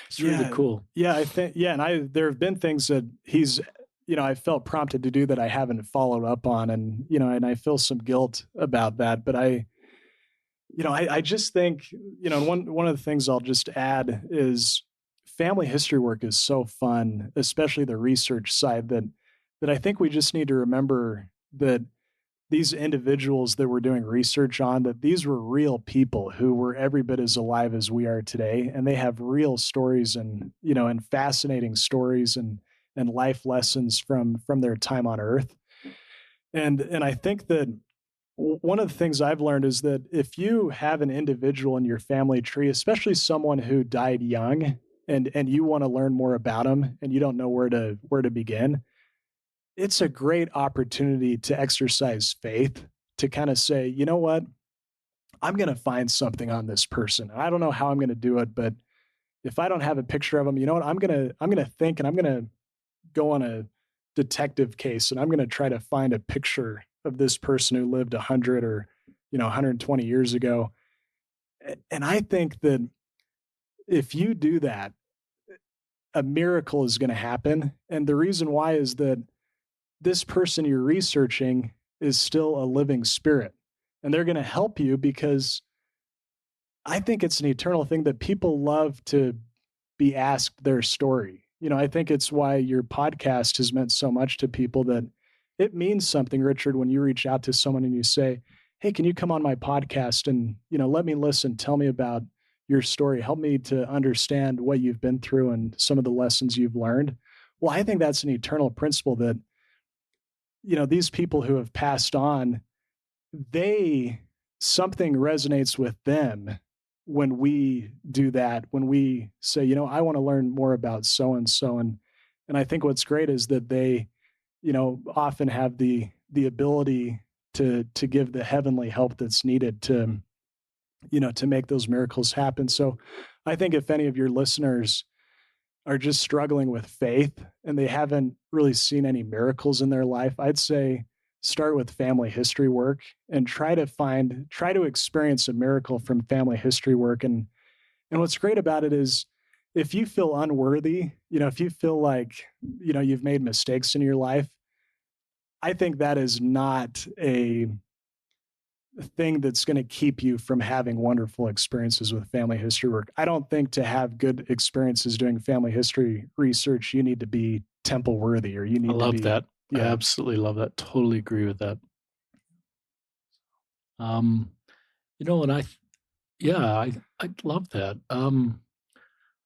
It's really cool. Yeah, I think. Yeah, and there have been things that he's, I felt prompted to do that I haven't followed up on, and and I feel some guilt about that. But I just think, one of the things I'll just add is, family history work is so fun, especially the research side, that I think we just need to remember that these individuals that we're doing research on, that these were real people who were every bit as alive as we are today. And they have real stories and fascinating stories and life lessons from their time on Earth. And I think that one of the things I've learned is that if you have an individual in your family tree, especially someone who died young, and you want to learn more about them and you don't know where to begin, it's a great opportunity to exercise faith, to kind of say, you know what, I'm going to find something on this person. I don't know how I'm going to do it, but if I don't have a picture of them, you know what, I'm going to think, and I'm going to go on a detective case, and I'm going to try to find a picture of this person who lived 100 or 120 years ago. And I think that if you do that, a miracle is going to happen. And the reason why is that this person you're researching is still a living spirit. And they're going to help you because I think it's an eternal thing that people love to be asked their story. I think it's why your podcast has meant so much to people, that it means something, Richard, when you reach out to someone and you say, hey, can you come on my podcast and, let me listen, tell me about your story, help me to understand what you've been through and some of the lessons you've learned. Well, I think that's an eternal principle that, these people who have passed on, something resonates with them when we do that, when we say, I want to learn more about so-and-so. And I think what's great is that they, often have the ability to give the heavenly help that's needed to, to make those miracles happen. So I think if any of your listeners are just struggling with faith and they haven't really seen any miracles in their life, I'd say start with family history work and try to experience a miracle from family history work. And what's great about it is if you feel unworthy, if you feel like, you've made mistakes in your life, I think that is not a thing that's going to keep you from having wonderful experiences with family history work. I don't think to have good experiences doing family history research, you need to be temple worthy, or you need to be. I love that. Yeah. I absolutely love that. Totally agree with that. And I love that.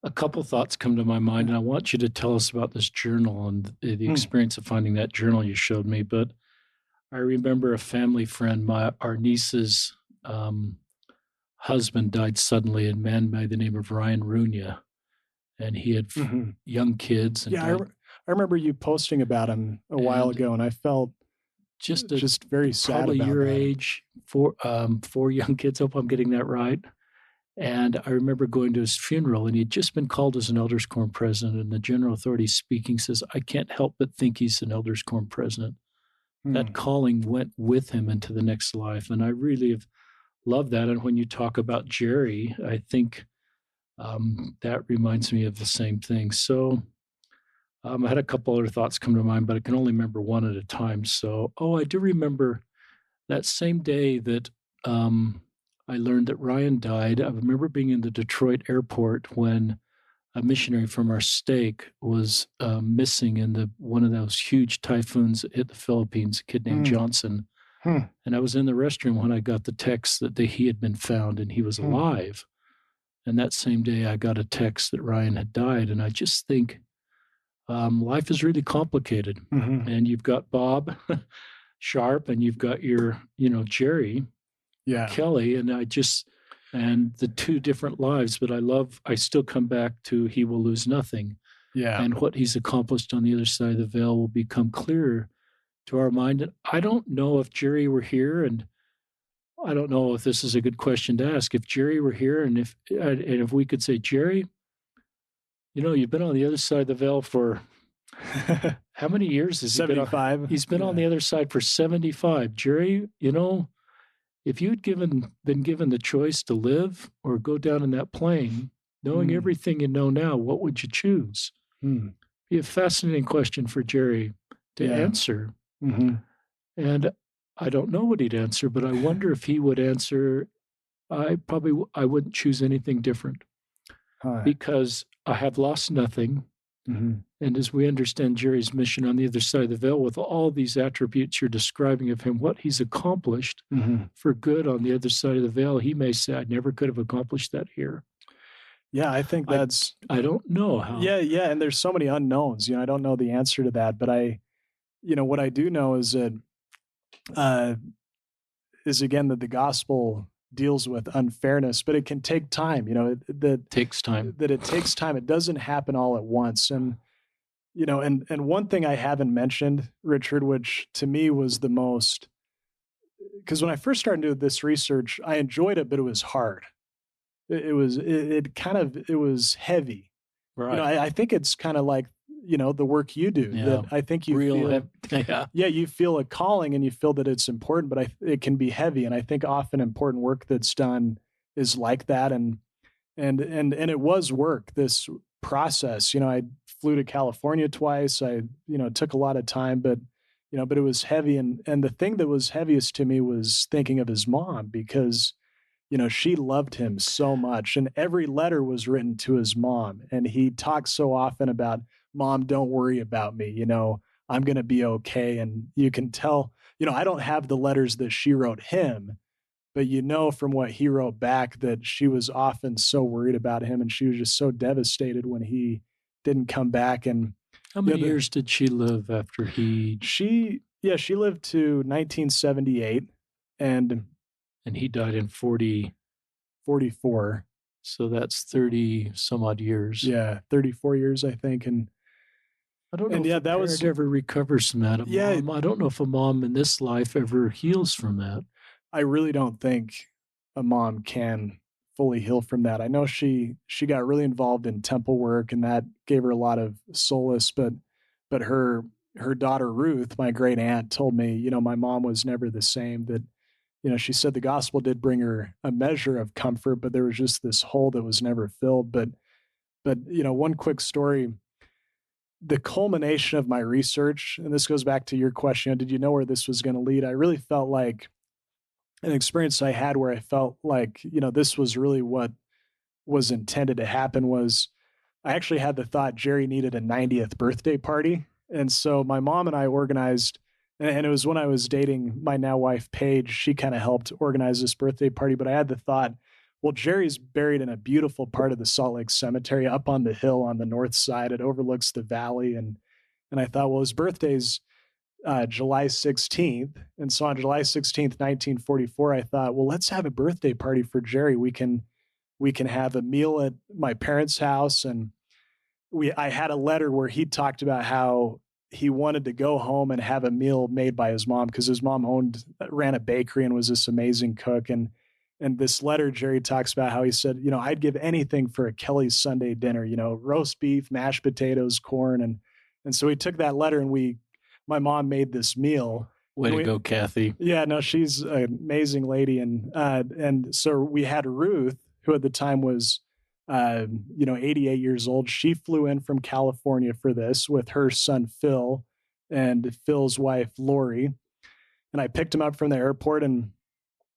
A couple thoughts come to my mind, and I want you to tell us about this journal and the experience of finding that journal you showed me. But I remember a family friend, our niece's husband died suddenly, a man by the name of Ryan Runia, and he had young kids. And I remember you posting about him a while ago, and I felt just very sad probably about your that. age, four young kids. Hope I'm getting that right. And I remember going to his funeral, and he'd just been called as an elders quorum president, and the general authority speaking says, I can't help but think he's an elders quorum president. That calling went with him into the next life. And I really have loved that. And when you talk about Jerry, I think that reminds me of the same thing. So I had a couple other thoughts come to mind, but I can only remember one at a time. So, I do remember that same day that I learned that Ryan died. I remember being in the Detroit airport when a missionary from our stake was missing in one of those huge typhoons that hit the Philippines, a kid named Johnson. And I was in the restroom when I got the text that he had been found and he was alive. And that same day I got a text that Ryan had died. And I just think life is really complicated. And you've got Bob Sharp and you've got your, Jerry Kelly, and and the two different lives, but I still come back to he will lose nothing. Yeah. And what he's accomplished on the other side of the veil will become clearer to our mind. And I don't know if Jerry were here, and I don't know if this is a good question to ask. If Jerry were here, and if we could say, Jerry, you've been on the other side of the veil for how many years has 75? He's been on the other side for 75. Jerry, if you'd been given the choice to live or go down in that plane, knowing everything you know now, what would you choose? Be a fascinating question for Jerry to answer. And I don't know what he'd answer, but I wonder if he would answer, I wouldn't choose anything different because I have lost nothing. And as we understand Jerry's mission on the other side of the veil, with all these attributes you're describing of him, what he's accomplished for good on the other side of the veil, he may say, I never could have accomplished that here. Yeah, I think I don't know how. Yeah. And there's so many unknowns. I don't know the answer to that, but what I do know is that, that the gospel deals with unfairness, but it can take time. It takes time. It doesn't happen all at once. And, and one thing I haven't mentioned, Richard, which to me was the most, because when I first started doing this research, I enjoyed it, but it was hard. It was heavy. Right. I think it's kind of like, the work you do. Yeah. That I think you feel, you feel a calling and you feel that it's important, but it can be heavy. And I think often important work that's done is like that. And it was work, this process. I flew to California twice. I, took a lot of time, but but it was heavy. And the thing that was heaviest to me was thinking of his mom, because, she loved him so much, and every letter was written to his mom. And he talked so often about, Mom, don't worry about me. I'm going to be okay. And you can tell, I don't have the letters that she wrote him, but from what he wrote back that she was often so worried about him, and she was just so devastated when he didn't come back. And how many years did she live after he? She lived to 1978, and he died in 44. So that's 30 some odd years. Yeah, 34 years, I think. And I don't know if a parent ever recovers from that. Mom, I don't know if a mom in this life ever heals from that. I really don't think a mom can fully heal from that. I know she got really involved in temple work, and that gave her a lot of solace, but her daughter Ruth, my great aunt, told me, my mom was never the same. That, she said the gospel did bring her a measure of comfort, but there was just this hole that was never filled. But one quick story, the culmination of my research, and this goes back to your question, did you know where this was going to lead? I really felt like an experience I had where I felt like, this was really what was intended to happen. Was I actually had the thought Jerry needed a 90th birthday party. And so my mom and I organized, and it was when I was dating my now wife, Paige. She kind of helped organize this birthday party, but I had the thought, well, Jerry's buried in a beautiful part of the Salt Lake Cemetery up on the hill on the north side. It overlooks the valley. And I thought, well, his birthday's July 16th. And so on July 16th, 1944, I thought, well, let's have a birthday party for Jerry. We can have a meal at my parents' house. And I had a letter where he talked about how he wanted to go home and have a meal made by his mom, because his mom ran a bakery and was this amazing cook. And this letter, Jerry talks about how he said, I'd give anything for a Kelly's Sunday dinner, roast beef, mashed potatoes, corn. And so we took that letter, and my mom made this meal. Way to go, Kathy. Yeah, no, she's an amazing lady. And so we had Ruth, who at the time was, 88 years old. She flew in from California for this with her son, Phil, and Phil's wife, Lori. And I picked him up from the airport, and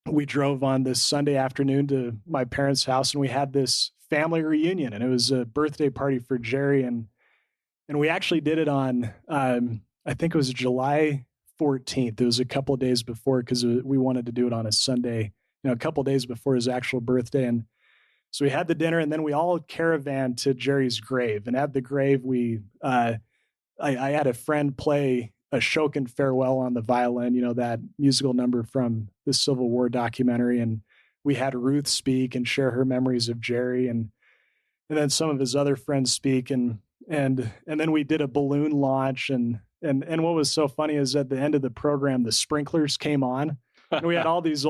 we drove on this Sunday afternoon to my parents' house, and we had this family reunion, and it was a birthday party for Jerry. And we actually did it on, I think it was July 14th. It was a couple of days before, because we wanted to do it on a Sunday, a couple of days before his actual birthday. And so we had the dinner, and then we all caravanned to Jerry's grave. And at the grave, I had a friend play Ashokan Farewell on the violin, that musical number from the Civil War documentary. And we had Ruth speak and share her memories of Jerry, and then some of his other friends speak. And then we did a balloon launch. And what was so funny is at the end of the program, the sprinklers came on, and we had all these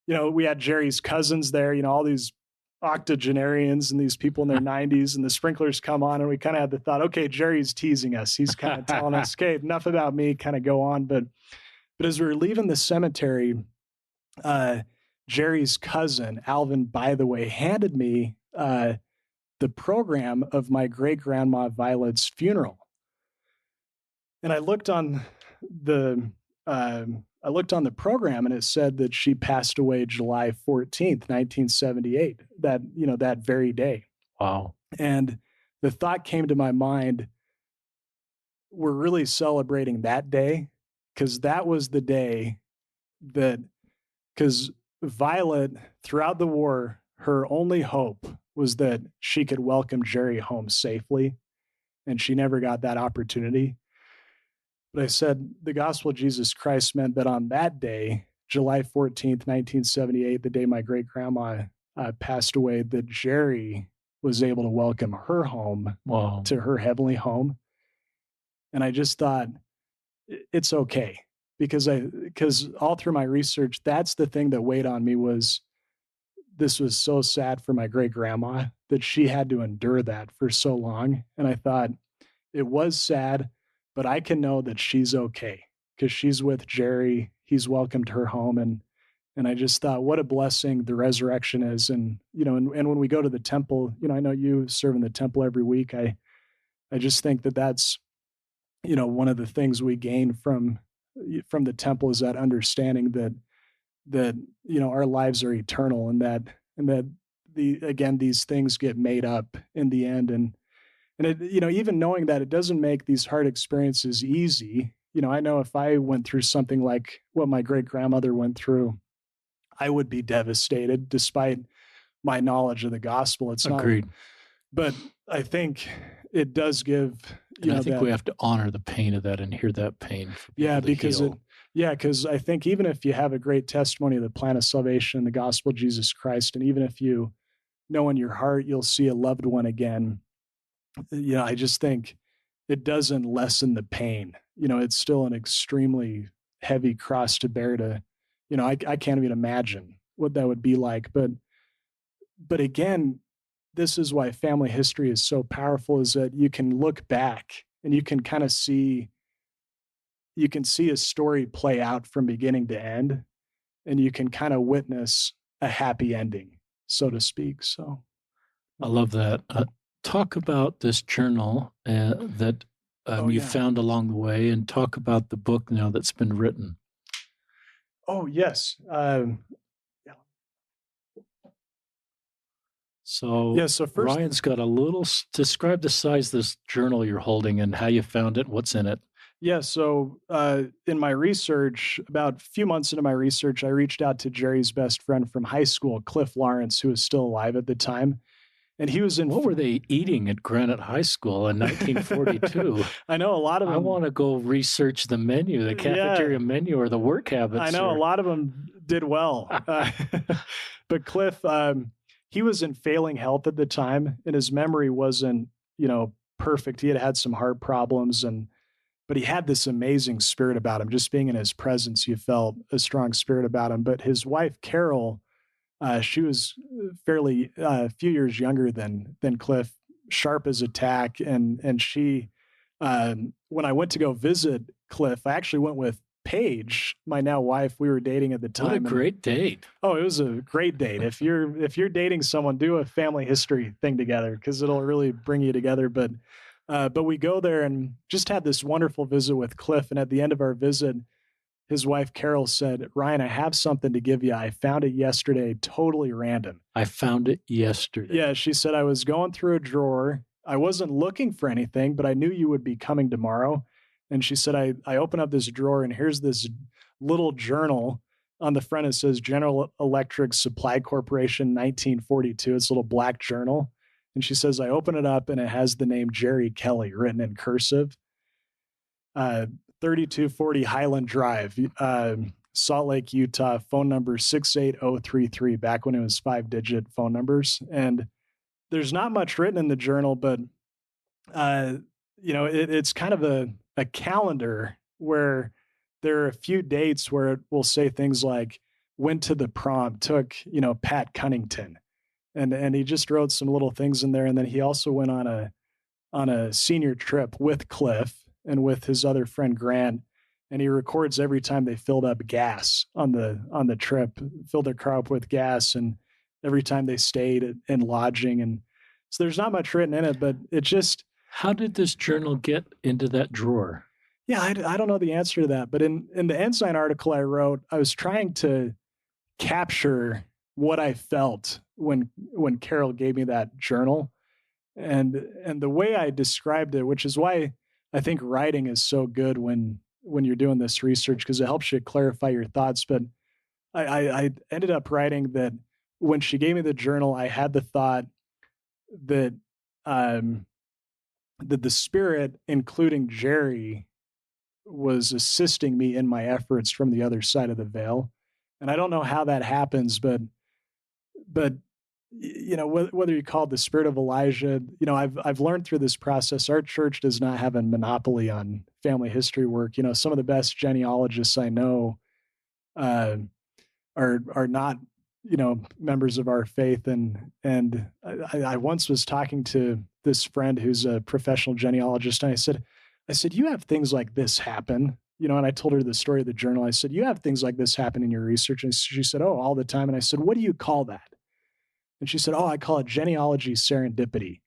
we had Jerry's cousins there, all these octogenarians and these people in their 90s, and the sprinklers come on, and we kind of had the thought, okay, Jerry's teasing us. He's kind of telling us, okay, enough about me, kind of go on. But as we were leaving the cemetery, Jerry's cousin, Alvin, by the way, handed me the program of my great-grandma Violet's funeral. And I looked on the program, and it said that she passed away July 14th, 1978, that very day. Wow. And the thought came to my mind, we're really celebrating that day, because that was the day because Violet, throughout the war, her only hope was that she could welcome Jerry home safely, and she never got that opportunity. But I said the gospel of Jesus Christ meant that on that day, July 14th, 1978, the day my great-grandma passed away, that Jerry was able to welcome her home to her heavenly home. And I just thought, it's okay. Because all through my research, that's the thing that weighed on me, was this was so sad for my great-grandma that she had to endure that for so long. And I thought, it was sad, but I can know that she's okay, because she's with Jerry. He's welcomed her home. And I just thought, what a blessing the resurrection is. And, and when we go to the temple, I know you serve in the temple every week. I just think that that's one of the things we gain from the temple is that understanding that our lives are eternal, and that these things get made up in the end. And it, even knowing that, it doesn't make these hard experiences easy. I know if I went through something like what my great grandmother went through, I would be devastated despite my knowledge of the gospel. It's not, Agreed. but I think it does give, And I think that we have to honor the pain of that and hear that pain for people to because heal. because I think even if you have a great testimony of the plan of salvation, the gospel of Jesus Christ, and even if you know in your heart you'll see a loved one again, I just think it doesn't lessen the pain. It's still an extremely heavy cross to bear to, I can't even imagine what that would be like. But again, this is why family history is so powerful, is that you can look back and you can kind of see a story play out from beginning to end, and you can kind of witness a happy ending, so to speak. So I love that. Talk about this journal that you found along the way, and talk about the book now that's been written. Oh, yes. So, first, Ryan's got a little, describe the size of this journal you're holding and how you found it, what's in it. Yeah. So in my research, about a few months into my research, I reached out to Jerry's best friend from high school, Cliff Lawrence, who was still alive at the time. And he was in. What were they eating at Granite High School in 1942? I know a lot of them. I want to go research the menu, the cafeteria menu, or the work habits. I know a lot of them did well. But Cliff, he was in failing health at the time, and his memory wasn't, perfect. He had some heart problems, but he had this amazing spirit about him. Just being in his presence, you felt a strong spirit about him. But his wife, Carol, she was fairly a few years younger than Cliff, sharp as a tack, and she, when I went to go visit Cliff, I actually went with Paige, my now wife. We were dating at the time. What a great date! Oh, it was a great date. If you're dating someone, do a family history thing together, because it'll really bring you together. But we go there and just had this wonderful visit with Cliff. And at the end of our visit, his wife, Carol, said, "Ryan, I have something to give you. I found it yesterday, totally random." I found it yesterday. Yeah, she said, "I was going through a drawer. I wasn't looking for anything, but I knew you would be coming tomorrow." And she said, I open up this drawer, and here's this little journal. On the front, it says General Electric Supply Corporation, 1942. It's a little black journal. And she says, I open it up, and it has the name Jerry Kelly written in cursive. 3240 Highland Drive, Salt Lake, Utah, phone number 68033, back when it was 5-digit phone numbers. And there's not much written in the journal, but, it's kind of a calendar where there are a few dates where it will say things like went to the prom, took, Pat Cunnington. And he just wrote some little things in there. And then he also went on a senior trip with Cliff and with his other friend Grant, and he records every time they filled up gas on the trip, filled their car up with gas, and every time they stayed in lodging. And so there's not much written in it, but it just. How did this journal get into that drawer? Yeah, I don't know the answer to that, but in the Ensign article I wrote, I was trying to capture what I felt when Carol gave me that journal, and the way I described it, which is why I think writing is so good when you're doing this research, because it helps you clarify your thoughts. But I ended up writing that when she gave me the journal, I had the thought that that the Spirit, including Jerry, was assisting me in my efforts from the other side of the veil. And I don't know how that happens, but whether you call it the spirit of Elijah, I've learned through this process, our church does not have a monopoly on family history work. Some of the best genealogists I know are not, members of our faith. And I once was talking to this friend who's a professional genealogist, and I said, you have things like this happen, and I told her the story of the journal. I said, you have things like this happen in your research. And she said, oh, all the time. And I said, what do you call that? And she said, oh, I call it genealogy serendipity.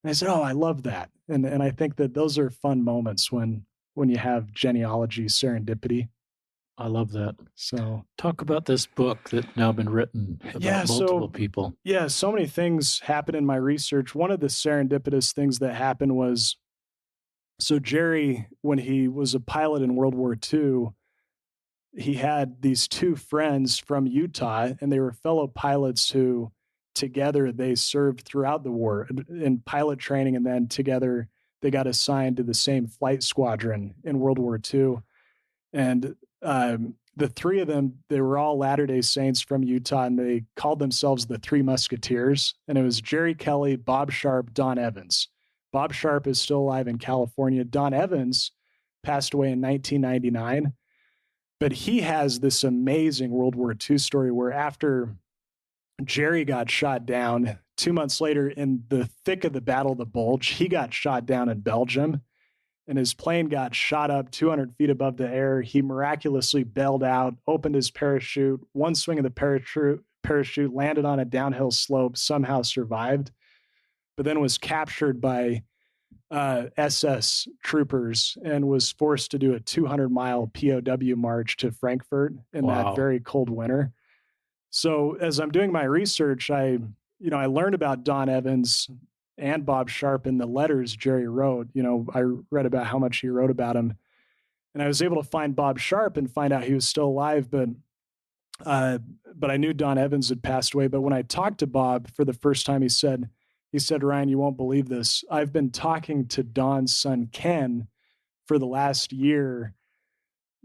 And I said, oh, I love that. And I think that those are fun moments when when you have genealogy serendipity. I love that. So talk about this book that's now been written about multiple people. Yeah, so many things happened in my research. One of the serendipitous things that happened was, so Jerry, when he was a pilot in World War II, he had these two friends from Utah, and they were fellow pilots who together they served throughout the war in pilot training, and then together they got assigned to the same flight squadron in World War II. And the three of them, they were all Latter-day Saints from Utah, and they called themselves the Three Musketeers. And it was Jerry Kelly, Bob Sharp, Don Evans. Bob Sharp is still alive in California. Don Evans passed away in 1999. But he has this amazing World War II story where after Jerry got shot down, 2 months later in the thick of the Battle of the Bulge, he got shot down in Belgium, and his plane got shot up 200 feet above the air. He miraculously bailed out, opened his parachute, one swing of the parachute landed on a downhill slope, somehow survived, but then was captured by SS troopers and was forced to do a 200-mile POW march to Frankfurt in that very cold winter. So as I'm doing my research, I learned about Don Evans and Bob Sharp in the letters Jerry wrote. I read about how much he wrote about him, and I was able to find Bob Sharp and find out he was still alive, but I knew Don Evans had passed away. But when I talked to Bob for the first time, he said, Ryan, you won't believe this. I've been talking to Don's son, Ken, for the last year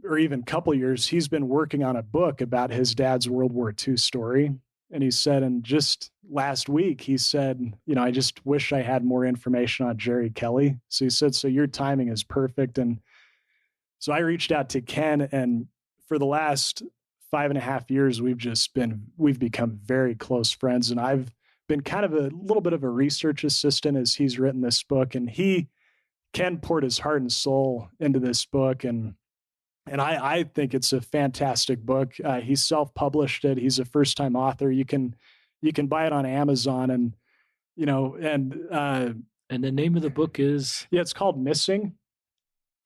or even couple years. He's been working on a book about his dad's World War II story. And he said, and just last week, he said, I just wish I had more information on Jerry Kelly. So he said, so your timing is perfect. And so I reached out to Ken, and for the last 5.5 years, we've become very close friends. And I've been kind of a little bit of a research assistant as he's written this book, and Ken poured his heart and soul into this book. And I think it's a fantastic book. He self-published it. He's a first-time author. You can buy it on Amazon, and the name of the book is, it's called Missing,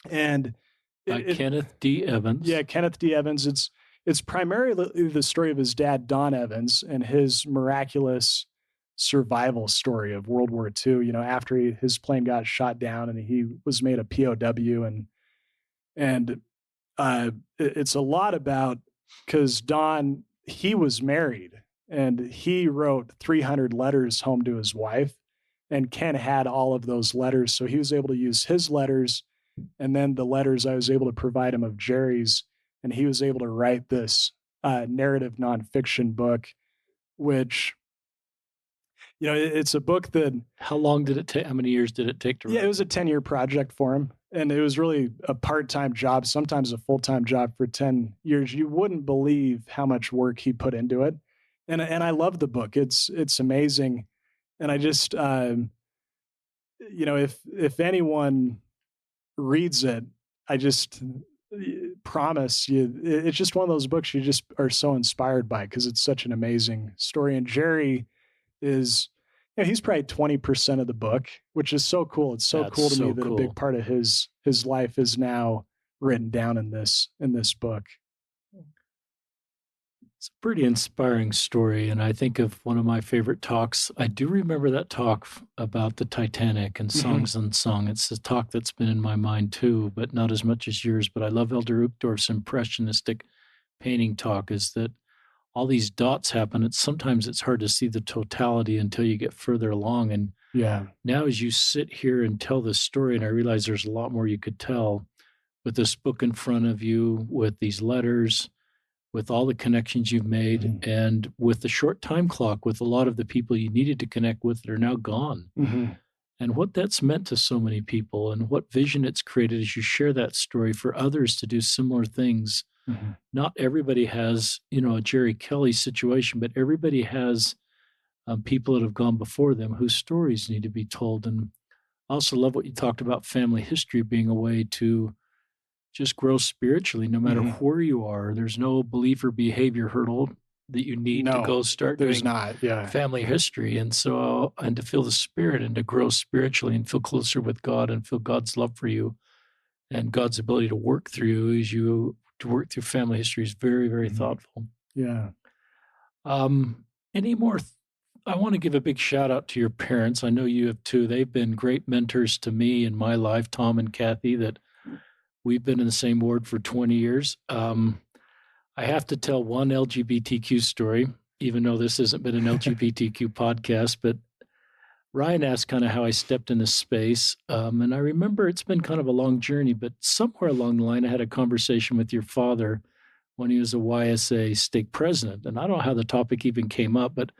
and by Kenneth D. Evans. Yeah, Kenneth D. Evans. It's primarily the story of his dad, Don Evans, and his miraculous survival story of World War II. After his plane got shot down and he was made a POW, and it's a lot about, because Don, he was married and he wrote 300 letters home to his wife, and Ken had all of those letters. So he was able to use his letters, and then the letters I was able to provide him of Jerry's, and he was able to write this narrative nonfiction book, which, it's a book that... How long did it take? How many years did it take to write? Yeah, it was a 10-year project for him. And it was really a part-time job, sometimes a full-time job for 10 years. You wouldn't believe how much work he put into it. And I love the book. It's amazing. And I just, if anyone reads it, I just promise you, it's just one of those books you just are so inspired by, because it's such an amazing story. And Jerry is, he's probably 20% of the book, which is so cool. It's so cool to me that a big part of his life is now written down in this book. It's a pretty inspiring story. And I think of one of my favorite talks. I do remember that talk about the Titanic and Songs Unsung. It's a talk that's been in my mind too, but not as much as yours. But I love Elder Uchtdorf's impressionistic painting talk, is that all these dots happen. Sometimes it's hard to see the totality until you get further along. And now as you sit here and tell this story, and I realize there's a lot more you could tell with this book in front of you, with these letters, with all the connections you've made, and with the short time clock, with a lot of the people you needed to connect with that are now gone. And what that's meant to so many people, and what vision it's created as you share that story for others to do similar things. Not everybody has, a Jerry Kelly situation, but everybody has people that have gone before them whose stories need to be told. And I also love what you talked about, family history being a way to just grow spiritually, no matter where you are. There's no belief or behavior hurdle that you need to go start doing family history. And so, and to feel the Spirit and to grow spiritually and feel closer with God and feel God's love for you. and God's ability to work through family history is very, very thoughtful. Yeah. Any more? I want to give a big shout out to your parents. I know you have too. They've been great mentors to me in my life, Tom and Kathy, that we've been in the same ward for 20 years. I have to tell one LGBTQ story, even though this hasn't been an LGBTQ podcast, but Ryan asked kind of how I stepped into space. And I remember it's been kind of a long journey, but somewhere along the line, I had a conversation with your father when he was a YSA stake president. And I don't know how the topic even came up, but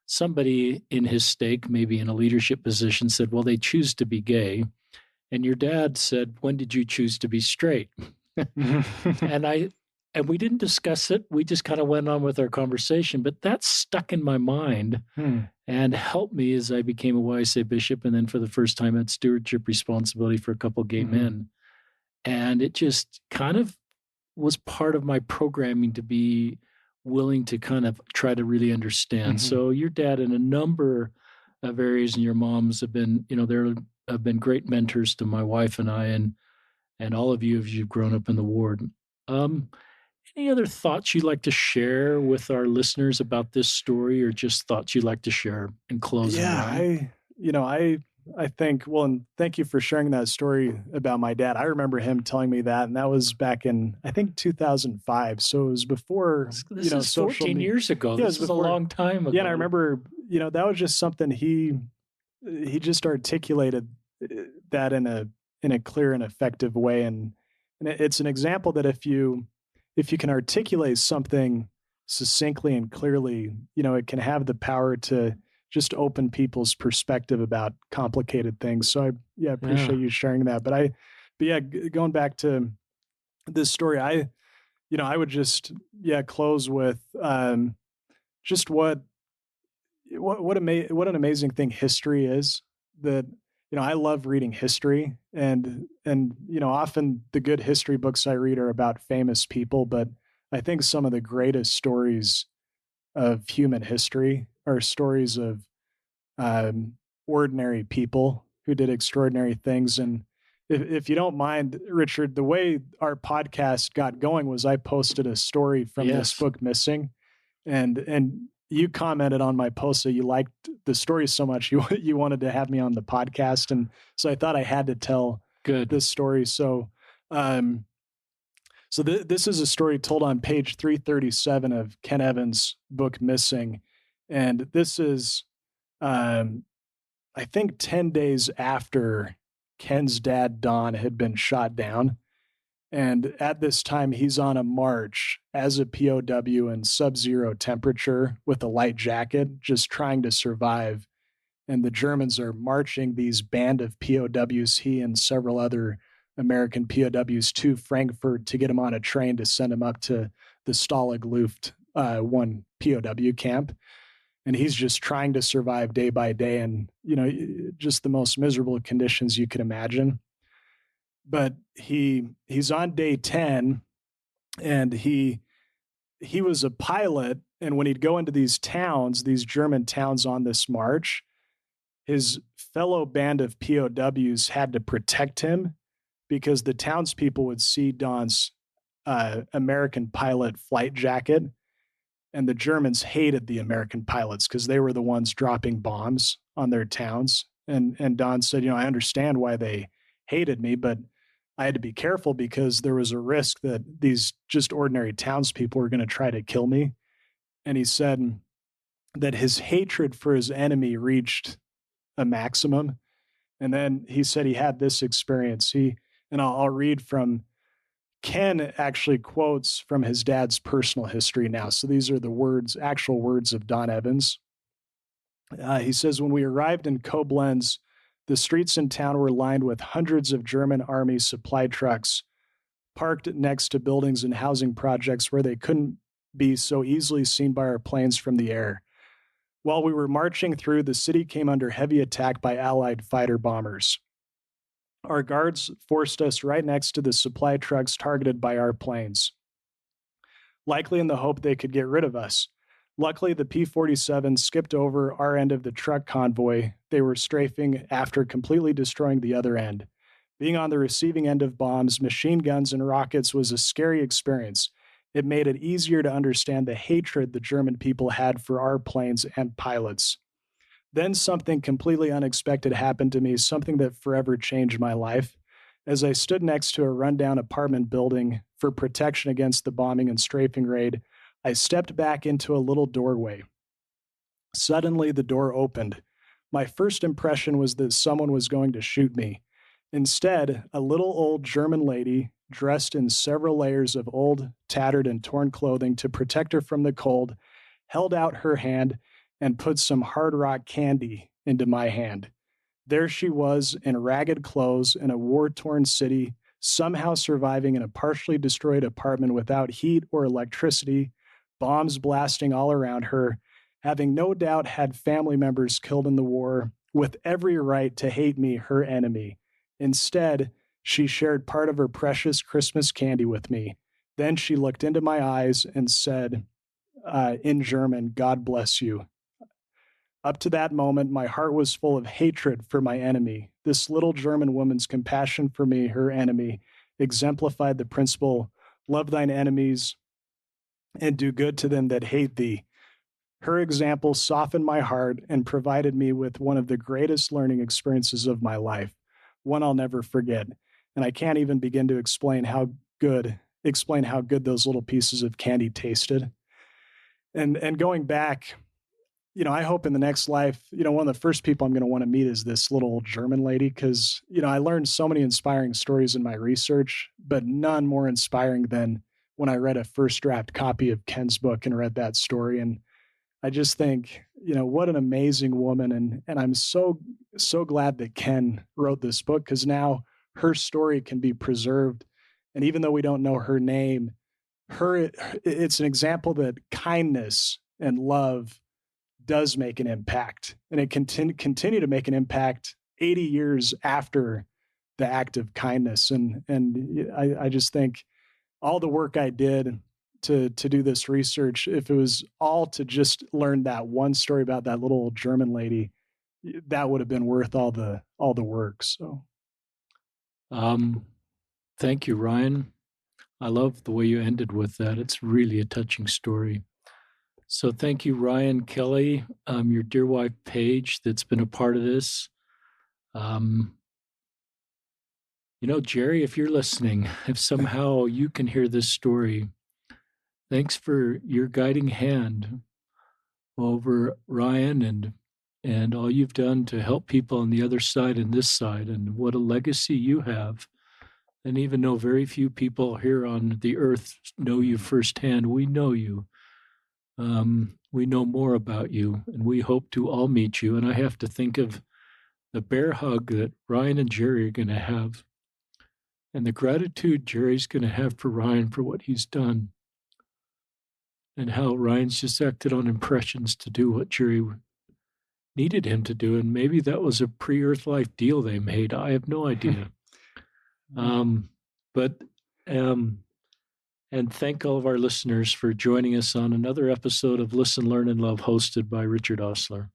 somebody in his stake, maybe in a leadership position, said, well, they choose to be gay. And your dad said, when did you choose to be straight? And we didn't discuss it. We just kind of went on with our conversation, but that stuck in my mind and helped me as I became a YSA bishop. And then for the first time had stewardship responsibility for a couple of gay men. And it just kind of was part of my programming to be willing to kind of try to really understand. So your dad in a number of areas and your moms have been, there have been great mentors to my wife and I and all of you as you've grown up in the ward. Any other thoughts you'd like to share with our listeners about this story, or just thoughts you'd like to share in closing? Yeah, I think, well, and thank you for sharing that story about my dad. I remember him telling me that, and that was back in, I think, 2005. So it was before, this is 14 years ago. Yeah, this is a long time ago. Yeah, and I remember, that was just something he just articulated that in a clear and effective way. And it's an example that if you can articulate something succinctly and clearly, it can have the power to just open people's perspective about complicated things. So I appreciate you sharing that. But going back to this story, I would just, close with just what an amazing thing history is. That, I love reading history, and often the good history books I read are about famous people, but I think some of the greatest stories of human history are stories of ordinary people who did extraordinary things. And if you don't mind, Richard, the way our podcast got going was I posted a story from this book, Missing, and you commented on my post that you liked the story so much you wanted to have me on the podcast, and so I thought I had to tell this story. So, this is a story told on page 337 of Ken Evans' book Missing, and this is, I think, 10 days after Ken's dad Don had been shot down. And at this time, he's on a march as a POW in sub-zero temperature with a light jacket, just trying to survive. And the Germans are marching these band of POWs, he and several other American POWs, to Frankfurt to get him on a train to send him up to the Stalag Luft 1 POW camp. And he's just trying to survive day by day, and, just the most miserable conditions you could imagine. But he's on day 10, and he was a pilot. And when he'd go into these towns, these German towns on this march, his fellow band of POWs had to protect him because the townspeople would see Don's American pilot flight jacket. And the Germans hated the American pilots because they were the ones dropping bombs on their towns. And Don said, I understand why they hated me, but I had to be careful because there was a risk that these just ordinary townspeople were going to try to kill me. And he said that his hatred for his enemy reached a maximum. And then he said he had this experience. And I'll read from, Ken actually quotes from his dad's personal history now. So these are the actual words of Don Evans. He says, when we arrived in Koblenz, the streets in town were lined with hundreds of German army supply trucks parked next to buildings and housing projects where they couldn't be so easily seen by our planes from the air. While we were marching through, the city came under heavy attack by Allied fighter bombers. Our guards forced us right next to the supply trucks targeted by our planes, likely in the hope they could get rid of us. Luckily, the P-47 skipped over our end of the truck convoy they were strafing after completely destroying the other end. Being on the receiving end of bombs, machine guns, and rockets was a scary experience. It made it easier to understand the hatred the German people had for our planes and pilots. Then something completely unexpected happened to me, something that forever changed my life. As I stood next to a rundown apartment building for protection against the bombing and strafing raid, I stepped back into a little doorway. Suddenly, the door opened. My first impression was that someone was going to shoot me. Instead, a little old German lady, dressed in several layers of old, tattered, and torn clothing to protect her from the cold, held out her hand and put some hard rock candy into my hand. There she was in ragged clothes in a war torn city, somehow surviving in a partially destroyed apartment without heat or electricity, bombs blasting all around her, having no doubt had family members killed in the war, with every right to hate me, her enemy. Instead, she shared part of her precious Christmas candy with me. Then she looked into my eyes and said, in German, God bless you. Up to that moment, my heart was full of hatred for my enemy. This little German woman's compassion for me, her enemy, exemplified the principle, love thine enemies and do good to them that hate thee. Her example softened my heart and provided me with one of the greatest learning experiences of my life, one I'll never forget. And I can't even begin to explain how good those little pieces of candy tasted. And going back, I hope in the next life, one of the first people I'm going to want to meet is this little German lady because, I learned so many inspiring stories in my research, but none more inspiring than when I read a first draft copy of Ken's book and read that story. And I just think, what an amazing woman. And I'm so, so glad that Ken wrote this book because now her story can be preserved. And even though we don't know her name, it's an example that kindness and love does make an impact, and it continue to make an impact 80 years after the act of kindness. And I just think all the work I did to do this research, if it was all to just learn that one story about that little German lady, that would have been worth all the work. So, thank you, Ryan. I love the way you ended with that. It's really a touching story. So thank you, Ryan Kelly, your dear wife, Paige, that's been a part of this. Jerry, if you're listening, if somehow you can hear this story, thanks for your guiding hand over Ryan and all you've done to help people on the other side and this side, and what a legacy you have. And even though very few people here on the earth know you firsthand, we know you. We know more about you, and we hope to all meet you. And I have to think of the bear hug that Ryan and Jerry are going to have, and the gratitude Jerry's going to have for Ryan for what he's done, and how Ryan's just acted on impressions to do what Jerry needed him to do. And maybe that was a pre-Earth life deal they made. I have no idea. And thank all of our listeners for joining us on another episode of Listen, Learn, and Love, hosted by Richard Osler.